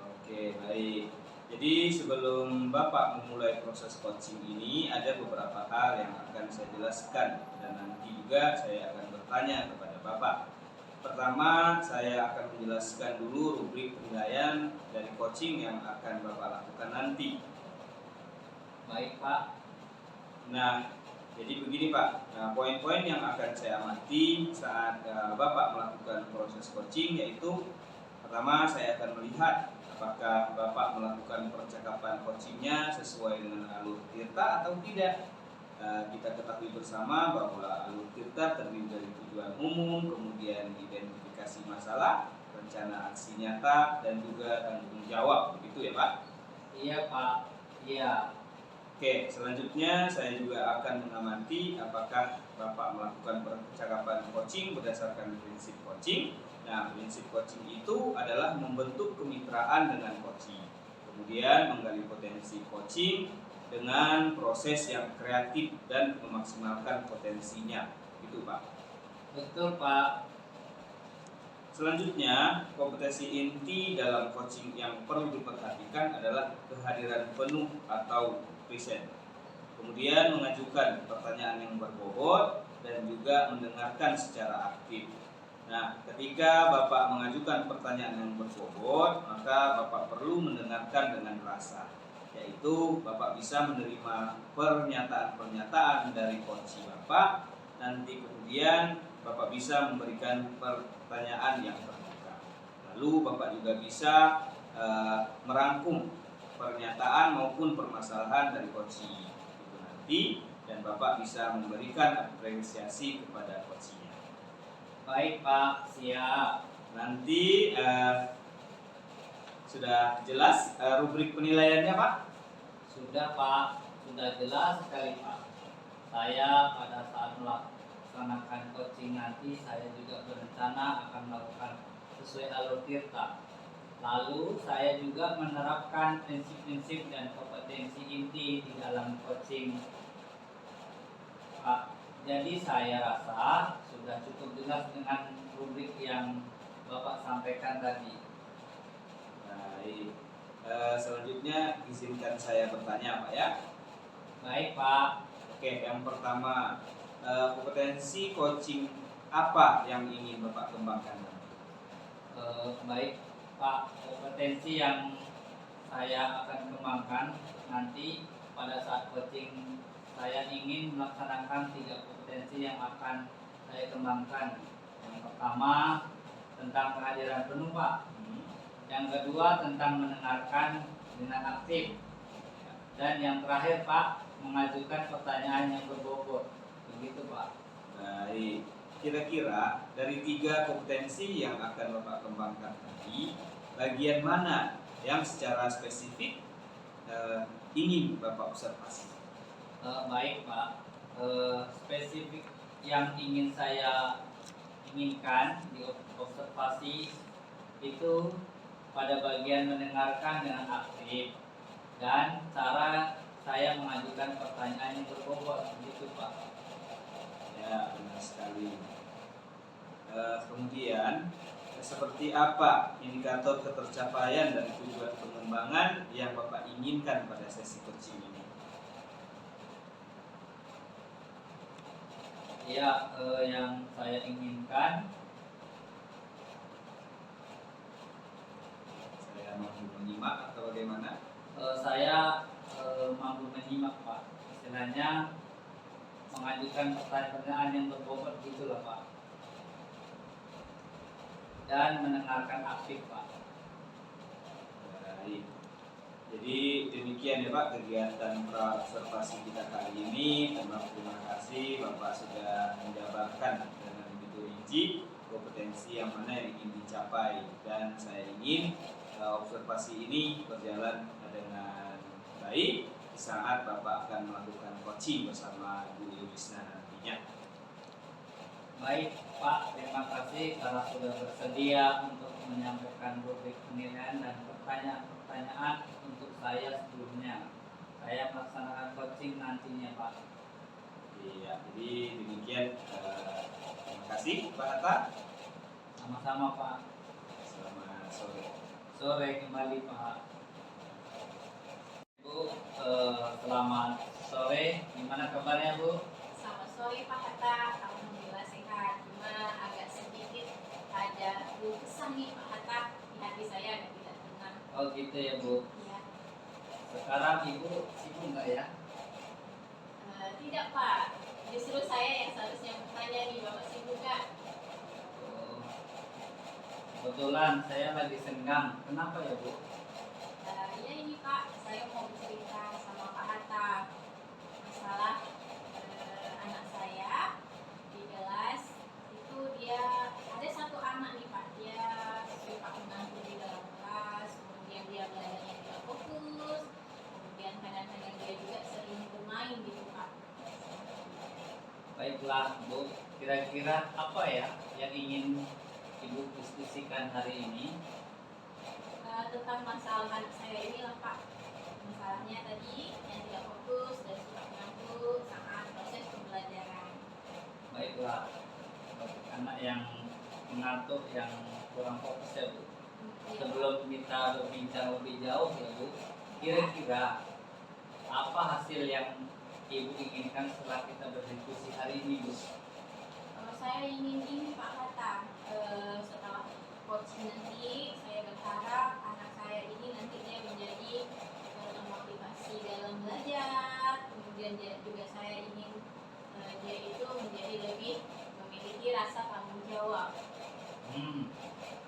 Oke, baik. Jadi sebelum Bapak memulai proses coaching ini, ada beberapa hal yang akan saya jelaskan dan nanti juga saya akan bertanya kepada Bapak. Pertama, saya akan menjelaskan dulu rubrik penilaian dari coaching yang akan Bapak lakukan nanti. Baik Pak. Nah, jadi begini Pak, poin-poin yang akan saya amati saat Bapak melakukan proses coaching yaitu pertama, saya akan melihat apakah Bapak melakukan percakapan coachingnya sesuai dengan alur tirta atau tidak. Kita ketahui bersama bahwa alur tirta terdiri dari tujuan umum, kemudian identifikasi masalah, rencana aksi nyata, dan juga tanggung jawab. Begitu ya Pak? Iya Pak, iya. Oke, selanjutnya saya juga akan mengamati apakah Bapak melakukan percakapan coaching berdasarkan prinsip coaching. Nah, prinsip coaching itu adalah membentuk kemitraan dengan coaching, kemudian menggali potensi coaching dengan proses yang kreatif dan memaksimalkan potensinya. Gitu Pak. Betul Pak. Selanjutnya, kompetensi inti dalam coaching yang perlu diperhatikan adalah kehadiran penuh atau present. Kemudian mengajukan pertanyaan yang berbobot dan juga mendengarkan secara aktif. Nah, ketika Bapak mengajukan pertanyaan yang berbobot, maka Bapak perlu mendengarkan dengan rasa, yaitu Bapak bisa menerima pernyataan-pernyataan dari coach Bapak. Nanti kemudian Bapak bisa memberikan pertanyaan yang terbuka. Lalu Bapak juga bisa merangkum pernyataan maupun permasalahan dari coach itu nanti, dan Bapak bisa memberikan apresiasi kepada coachnya. Baik Pak, siap. Nanti sudah jelas rubrik penilaiannya Pak? Sudah Pak, sudah jelas sekali Pak. Saya pada saat melaksanakan coaching nanti saya juga berencana akan melakukan sesuai alur tirta. Lalu saya juga menerapkan prinsip-prinsip dan kompetensi inti di dalam coaching, Pak. Jadi saya rasa sudah cukup jelas dengan rubrik yang Bapak sampaikan tadi. Baik. Selanjutnya izinkan saya bertanya, Pak ya. Baik, Pak. Oke, yang pertama, kompetensi coaching apa yang ingin Bapak kembangkan? Baik, Pak. Kompetensi yang saya akan kembangkan nanti pada saat coaching, saya ingin melaksanakan 3 kompetensi yang akan saya kembangkan. Yang pertama tentang kehadiran penuh, Pak. Yang kedua tentang mendengarkan dengan aktif. Dan yang terakhir, Pak, mengajukan pertanyaan yang berbobot. Begitu, Pak. Baik. Kira-kira dari 3 kompetensi yang akan Bapak kembangkan tadi, bagian mana yang secara spesifik ingin Bapak observasi? Baik, Pak. Spesifik yang ingin saya inginkan diobservasi itu pada bagian mendengarkan dengan aktif dan cara saya mengajukan pertanyaan yang berbobot, begitu, Pak. Ya, benar sekali. Kemudian, seperti apa indikator ketercapaian dan tujuan pengembangan yang Bapak inginkan pada sesi coaching ini? Ya, yang saya inginkan, Saya mampu menyimak atau bagaimana? saya mampu menyimak, Pak. Istilahnya mengajukan pertanyaan yang berbobot gitulah, Pak. Dan mendengarkan aktif, Pak. Baik. Jadi demikian ya Pak kegiatan praobservasi kita kali ini. Terima kasih Bapak sudah menjabarkan dengan begitu rinci kompetensi yang mana yang ingin dicapai, dan saya ingin observasi ini berjalan dengan baik saat Bapak akan melakukan coaching bersama Bu Yulisna nantinya. Baik, Pak, terima kasih karena sudah bersedia untuk menyampaikan rubrik penilaian dan pertanyaan-pertanyaan untuk saya sebelumnya. Saya melaksanakan coaching nantinya, Pak. Iya, jadi demikian. Terima kasih Pak Hatta. Sama-sama, Pak. Selamat sore. Sore kembali, Pak. Bu, selamat sore. Gimana kabarnya, Bu? Selamat sore Pak Hatta, alhamdulillah sehat. Cuma agak sedikit ada kesah nih Pak Hatta, di hati saya agak tidak tenang. Oh gitu ya, Bu. Ya, Sekarang Ibu sibuk nggak ya? tidak Pak, justru saya yang seharusnya bertanya nih, Bapak sibuk nggak? Oh, kebetulan saya lagi senggang. Kenapa ya, Bu? Ya ini Pak, saya mau bercerita sama Pak Hatta masalah anak saya di kelas. Itu dia ada satu anak nih Pak, dia suka mengantuk di dalam kelas, kemudian dia belajarnya tidak fokus, kemudian kadang-kadang dia juga sering bermain gitu Pak. Baiklah, Bu. Kira-kira apa ya yang ingin Ibu diskusikan hari ini? Tentang masalah anak saya ini lah Pak. Masalahnya tadi yang tidak fokus dan suka mengantuk saat proses pembelajaran. Baiklah, bagi anak yang mengantuk, yang kurang fokus ya, Bu. Iya, Sebelum kita berbincang lebih jauh ya, Bu, kira-kira apa hasil yang Ibu inginkan setelah kita berdiskusi hari ini, Bu? kalau saya ingin ini Pak Hatta, setelah coaching nanti saya berharap anak saya ini nanti dia menjadi termotivasi dalam belajar, kemudian juga saya ingin dia itu menjadi lebih memiliki rasa tanggung jawab.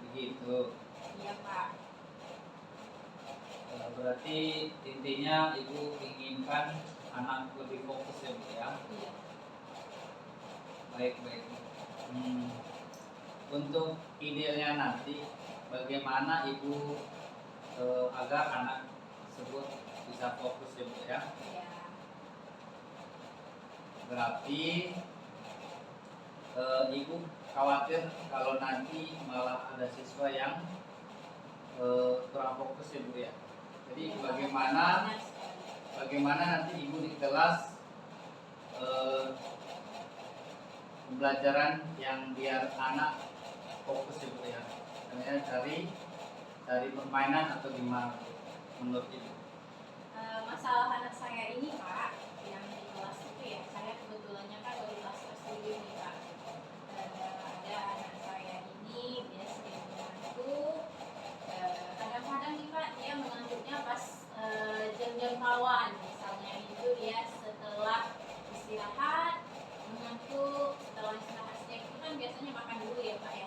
Begitu. Iya Pak. Berarti intinya Ibu inginkan anak lebih fokus ya, Bu ya? Iya. Baik. Untuk idealnya nanti, bagaimana Ibu agar anak tersebut bisa fokus ya, Bu ya? Iya. Berarti ibu khawatir kalau nanti malah ada siswa yang kurang fokus ya Bu ya. Jadi bagaimana nanti ibu di kelas pembelajaran yang biar anak fokus ya Bu ya. Karena dari permainan atau gimana menurut ibu? Masalah anak saya ini Pak, yang di kelas itu ya, saya kebetulannya kan dari kelas tersebut nih Pak. Ada anak saya ini, dia sering mengantuk. Kadang-kadang nih Pak, dia mengantuknya pas jam-jam kawan. Misalnya itu dia setelah istirahat, mengantuk. Setelah istirahat snack itu kan biasanya makan dulu ya Pak ya.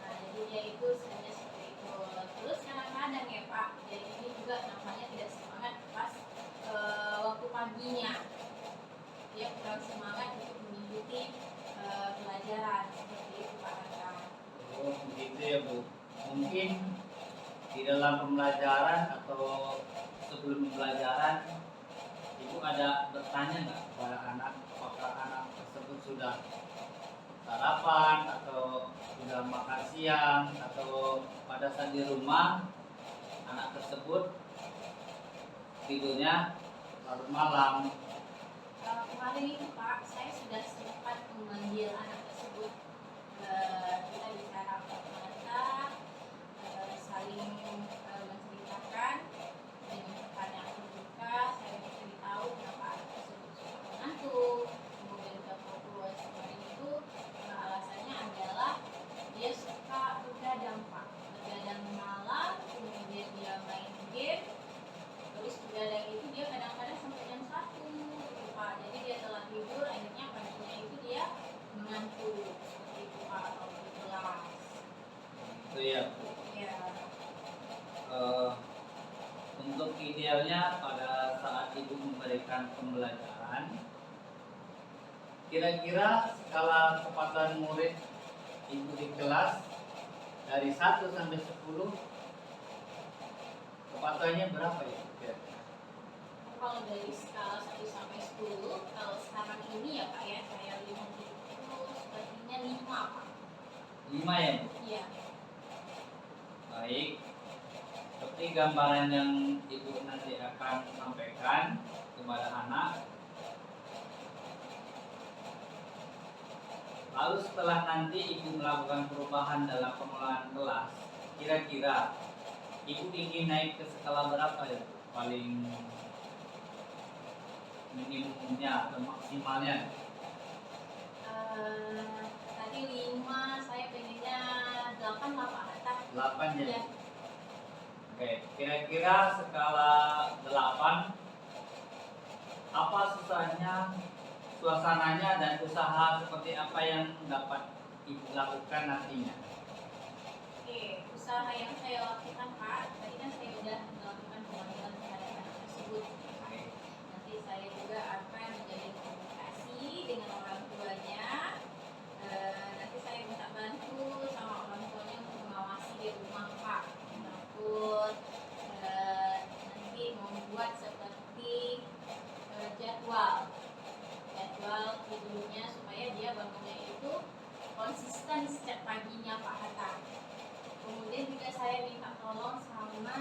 Nah, jadi dia itu sebenarnya seperti itu. Terus kadang-kadang ya Pak, dia ini juga nampaknya tidak semangat pas waktu paginya. Dia kurang semangat untuk mengikuti pelajaran seperti itu Pak Hatta. Oh begitu ya Bu. Mungkin di dalam pembelajaran atau sebelum pembelajaran ibu ada bertanya nggak kepada anak apakah anak tersebut sudah sarapan atau sudah makan siang atau pada saat di rumah anak tersebut tidurnya larut malam. Kemarin itu Pak, saya sudah sempat memanggil anak tersebut. Kita bicara mata, saling menceritakan dengan pertanyaan terbuka. Saya memberitahu kenapa anak tersebut suka mengantuk, kemudian tidak fokus. Kemarin itu alasannya adalah dia suka begadang Pak, begadang malam, kemudian dia main game. Terus begadang itu dia kadang-kadang sampai jam 1 gitu Pak. Jadi dia telah tidur, akhirnya paginya itu dia mengantuk seperti itu Pak, kalau di kelas. Itu ya. Ya. Untuk idealnya pada saat ibu memberikan pembelajaran, kira-kira skala kepatuhan murid ibu di kelas dari 1 sampai 10 kepatuhannya berapa ya? Kalau dari skala 1 sampai 10, kalau sekarang ini ya Pak ya, saya lihat itu sepertinya 5 Pak. 5 ya Bu? Iya. Baik. Seperti gambaran yang ibu nanti akan sampaikan kepada anak. Lalu setelah nanti ibu melakukan perubahan dalam pengelolaan kelas, kira-kira ibu ingin naik ke skala berapa ya? Paling minimumnya atau maksimalnya? Tadi 5, saya pengennya 8 lah Pak Hatta. 8 ya? Iya. Oke, kira-kira skala 8 apa susahnya, suasananya dan usaha seperti apa yang dapat ibu lakukan nantinya? Oke, usaha yang saya lakukan Pak, tadi kan saya sudah melakukan pemanggilan terhadap anak tersebut. Nanti saya juga akan menjalin komunikasi dengan orang tuanya. Nanti saya minta bantu sama orang tuanya untuk mengawasi di rumah Pak, ataupun nanti membuat seperti jadwal tidurnya supaya dia bangunnya itu konsisten setiap paginya Pak Hatta. Kemudian juga saya minta tolong sama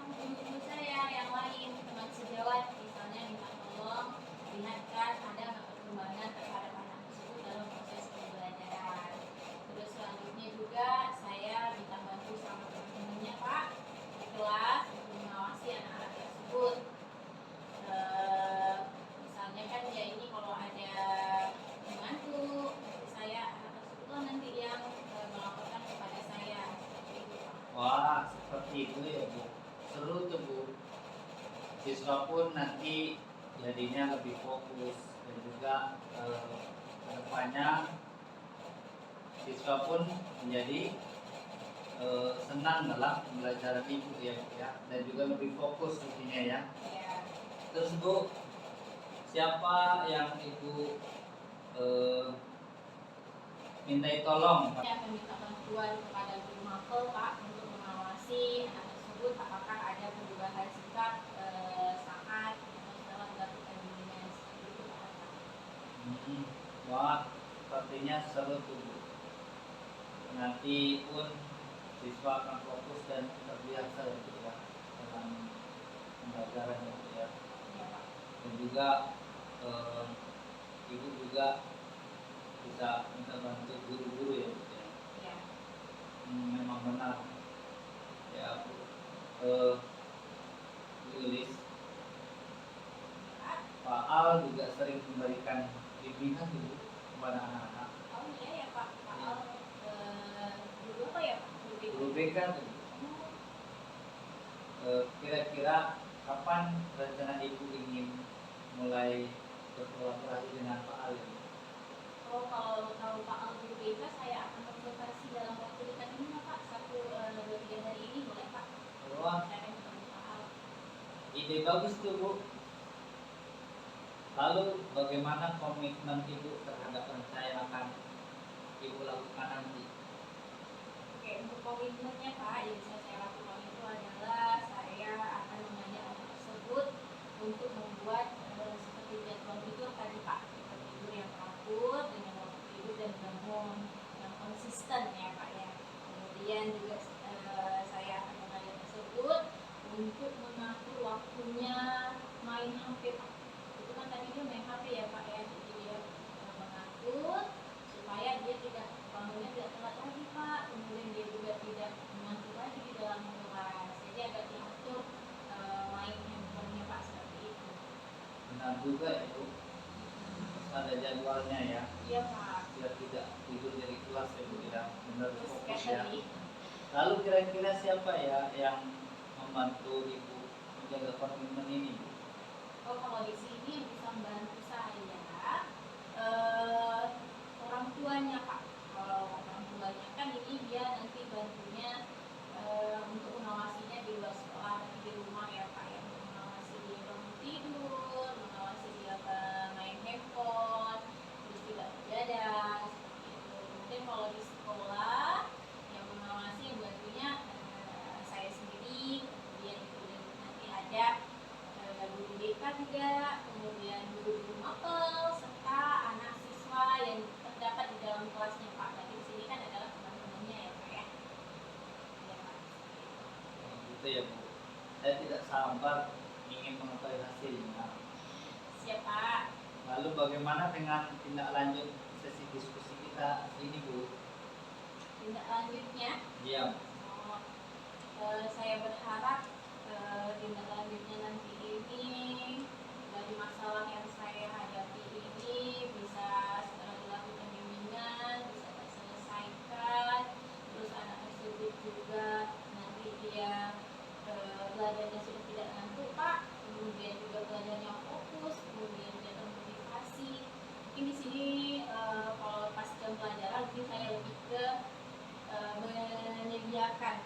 guru-guru saya yang lain, teman sejawat, misalnya minta tolong lihatkan ada nggak perkembangan terhadap anak tersebut dalam proses pembelajaran. Terus selanjutnya juga saya minta bantu sama teman-temannya Pak di kelas untuk mengawasi anak-anak tersebut. Misalnya kan dia ini kalau ada mengantuk, nanti saya anak tersebut nanti yang melaporkan kepada saya. Wah, seperti itu ya Bu. Seru tuh Bu. Siswa pun nanti jadinya lebih fokus dan juga kedepannya siswa pun menjadi senang dalam pembelajaran ibu ya Bu ya, dan juga lebih fokus tentunya ya. Ya. Terus Bu, siapa yang ibu mintai tolong? Saya akan minta bantuan kepada guru mapel Pak untuk mengawasi anak tersebut apakah ada perubahan sikap saat atau setelah melakukan bimbingan seperti itu Pak. Wah, sepertinya seru tuh Bu. Nanti pun siswa akan fokus dan terbiasa gitu ya dalam pembelajaran gitu ya. Iya Pak. Dan juga ibu juga bisa minta bantu guru-guru ya Bu ya. Iya. Memang benar ya Bu. Bu Yulis, Pak Al juga sering memberikan bimbingan dulu kepada anak-anak. Oh iya ya Pak. Pak Al, dulu apa ya Pak? Guru BK tuh. Kira-kira kapan rencana ibu ingin mulai berkolaborasi dengan Pak Al ini? Oh, kalau tahu Pak Al guru BK, saya akan konsultasi dalam waktu dekat ini ya Pak. 1-2-3 hari ini boleh Pak? Wah, Saya akan ketemu Pak Al. ide bagus tuh Bu. Lalu bagaimana komitmen ibu terhadap rencana yang akan ibu lakukan nanti? Oke, untuk komitmennya Pak, yang bisa saya lakukan itu adalah saya akan mengajak anak tersebut untuk membuat seperti jadwal tidur tadi Pak, jadwal tidur yang teratur dengan waktu tidur dan bangun yang konsisten ya Pak ya. Kemudian juga saya akan mengajak tersebut untuk mengatur waktunya main HP Pak. Itu kan tadi dia main HP ya Pak ya, jadi dia mengatur supaya dia tidak bangunnya tidak telat lagi Pak, kemudian dia juga tidak mengantuk lagi di dalam kelas, jadi agak diatur main handphonenya Pak, seperti itu. Benar juga itu. Terus ada jadwalnya ya, Iya Pak. biar tidak tidur dari kelas ya Bu ya. Benar Terus fokus ya. sekali, Lalu kira-kira siapa ya yang membantu ibu menjaga komitmen ini Bu? oh kalau di sini yang bisa membantu saya orang tuanya Pak. Kalau orang tuanya kan ini dia nanti bantunya untuk mengawasinya di luar sekolah, tapi di rumah ya Pak ya, untuk mengawasi dia bangun tidur, mengawasi dia main handphone, terus juga begadang seperti itu. Kemudian kalau di sekolah yang mengawasi yang bantunya saya sendiri, kemudian itu nanti ada guru BK juga, kemudian guru-guru mapel serta anak siswa yang terdapat di dalam kelasnya Pak. Jadi di sini kan adalah teman-temannya ya Pak ya. Ya Pak. Gitu ya Bu. Saya tidak sabar ingin mengetahui hasilnya. Siapa? Lalu bagaimana dengan tindak lanjut sesi diskusi kita ini Bu? Tindak lanjutnya? Iya. Oh, saya berharap tindak lanjutnya nanti ini dari masalah yang saya hadapi ini bisa setelah dilakukan bimbingan bisa terselesaikan, terus anak tersebut juga nanti dia belajarnya sudah tidak ngantuk Pak, kemudian juga belajarnya fokus, kemudian dia termotivasi. Mungkin di sini kalau pas jam pelajaran mungkin saya lebih ke menyediakan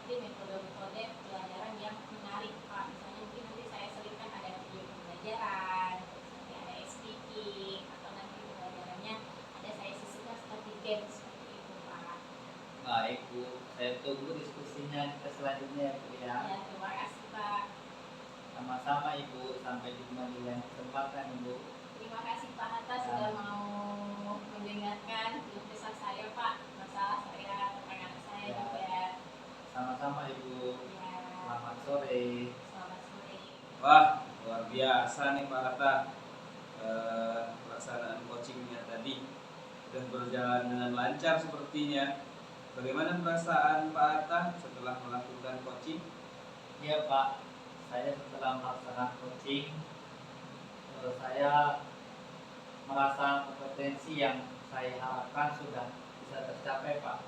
seperti metode-metode pelajaran yang menarik Pak. Misalnya mungkin nanti saya selipkan ada video pembelajaran, terus nanti ada speaking, atau nanti pembelajarannya ada saya sisihkan seperti game seperti itu Pak. Baik Bu, saya tunggu diskusinya kita selanjutnya ya Bu ya. Ya, terima kasih Pak. Sama-sama Ibu, sampai jumpa di lain kesempatan Ibu. Terima kasih Pak Hatta sudah mau mendengarkan keluh kesah saya Pak, masalah saya tentang anak saya Ya. juga. Sama-sama Ibu. Ya, Selamat sore. selamat sore. Wah, luar biasa nih Pak Hatta. Pelaksanaan coachingnya tadi sudah berjalan dengan lancar sepertinya. Bagaimana perasaan Pak Hatta setelah melakukan coaching? Iya Pak, saya setelah melaksanakan coaching, saya merasa kompetensi yang saya harapkan sudah bisa tercapai Pak.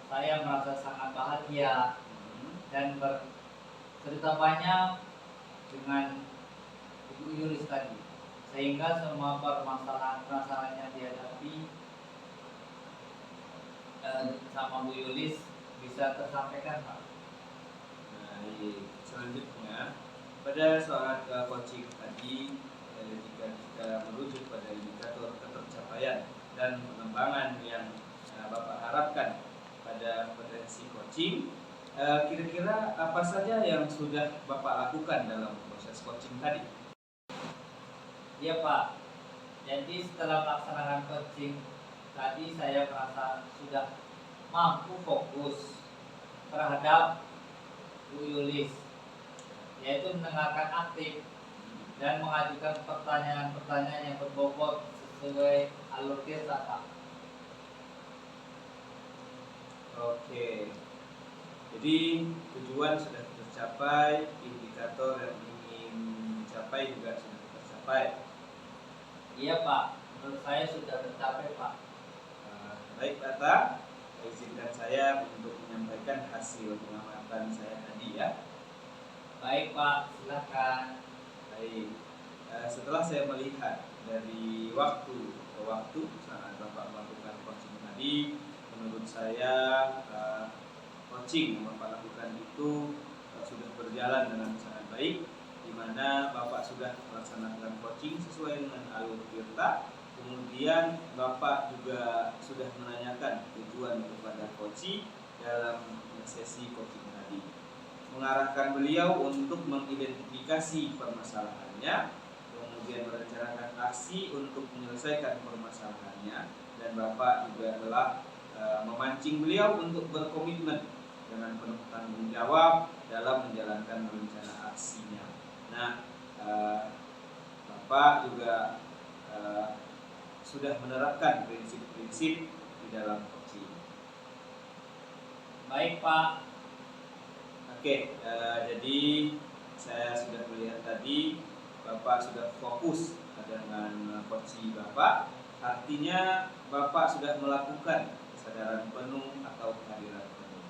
Saya merasa sangat bahagia dan bercerita banyak dengan Ibu Yulis tadi, sehingga semua permasalahan yang dihadapi sama Bu Yulis bisa tersampaikan Pak. Baik, selanjutnya pada soal coaching tadi, jika kita merujuk pada indikator ketercapaian dan pengembangan yang Bapak harapkan pada potensi coaching, kira-kira apa saja yang sudah Bapak lakukan dalam proses coaching tadi? Iya Pak, Jadi setelah melaksanakan coaching tadi saya merasa sudah mampu fokus terhadap Bu Yulis, yaitu mendengarkan aktif dan mengajukan pertanyaan-pertanyaan yang berbobot sesuai alur tirta, Pak. Oke. Jadi tujuan sudah tercapai, indikator yang ingin dicapai juga sudah tercapai. Iya, Pak. Menurut saya sudah tercapai, Pak. Baik, Pak Atta, izinkan saya untuk menyampaikan hasil pengamatan saya tadi ya. Baik, Pak. Silakan. Baik. Setelah saya melihat dari waktu ke waktu saat Bapak melakukan coaching tadi, menurut saya coaching yang Bapak lakukan itu sudah berjalan dengan sangat baik, di mana Bapak sudah melaksanakan coaching sesuai dengan alur tirta. Kemudian Bapak juga sudah menanyakan tujuan kepada coach dalam sesi coaching tadi, mengarahkan beliau untuk mengidentifikasi permasalahannya, kemudian merencanakan aksi untuk menyelesaikan permasalahannya, dan Bapak juga telah memancing beliau untuk berkomitmen dengan penuh tanggung jawab dalam menjalankan rencana aksinya. Nah, Bapak juga sudah menerapkan prinsip-prinsip di dalam coaching. Baik, Pak. Oke, jadi saya sudah melihat tadi Bapak sudah fokus dengan coaching Bapak. Artinya Bapak sudah melakukan kesadaran penuh atau kehadiran penuh,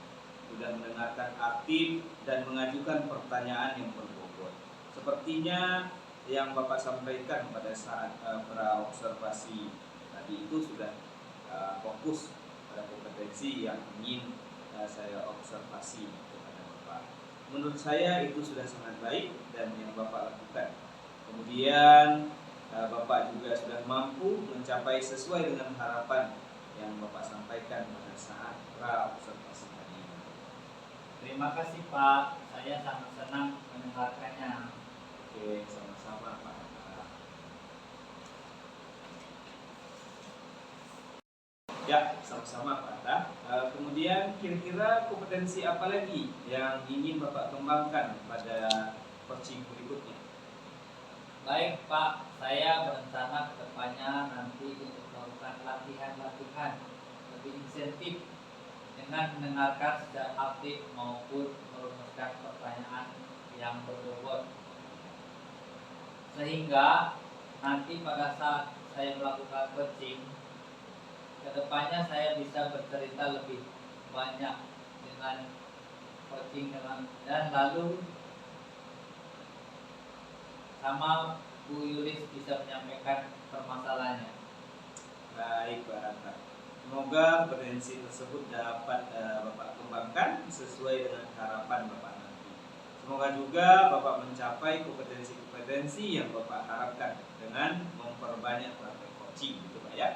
sudah mendengarkan aktif dan mengajukan pertanyaan yang berbobot. Sepertinya yang Bapak sampaikan pada saat praobservasi tadi itu sudah fokus pada kompetensi yang ingin saya observasi kepada Bapak. Menurut saya itu sudah sangat baik dan yang Bapak lakukan. Kemudian Bapak juga sudah mampu mencapai sesuai dengan harapan yang Bapak sampaikan pada saat praobservasi tadi. Terima kasih, Pak. Saya sangat senang mendengarkannya. Oke, sama-sama Pak. Ya, sama-sama Pak Atta. Kemudian kira-kira kompetensi apa lagi yang ingin Bapak kembangkan pada coaching berikutnya? Baik, Pak. Saya berencana ke depannya nanti untuk melakukan latihan-latihan lebih insentif dengan mendengarkan secara aktif maupun merumuskan pertanyaan yang berbobot, sehingga nanti pada saat saya melakukan coaching kedepannya saya bisa bercerita lebih banyak dengan coaching dan lalu sama Bu Yulis bisa menyampaikan permasalahannya. Baik Pak Atta. Semoga kompetensi tersebut dapat Bapak kembangkan sesuai dengan harapan Bapak nanti. Semoga juga Bapak mencapai kompetensi-kompetensi yang Bapak harapkan dengan memperbanyak praktek coaching, gitu Pak ya.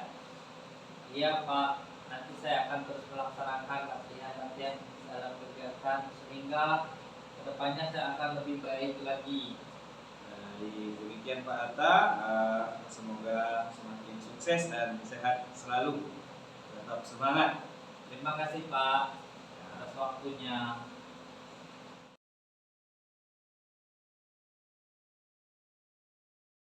Iya, Pak. Nanti saya akan terus melaksanakan latihan-latihan dalam kegiatan sehingga kedepannya saya akan lebih baik lagi. Demikian Pak Atta, semoga semakin sukses dan sehat selalu. Tetap semangat. Terima kasih, Pak, atas waktunya.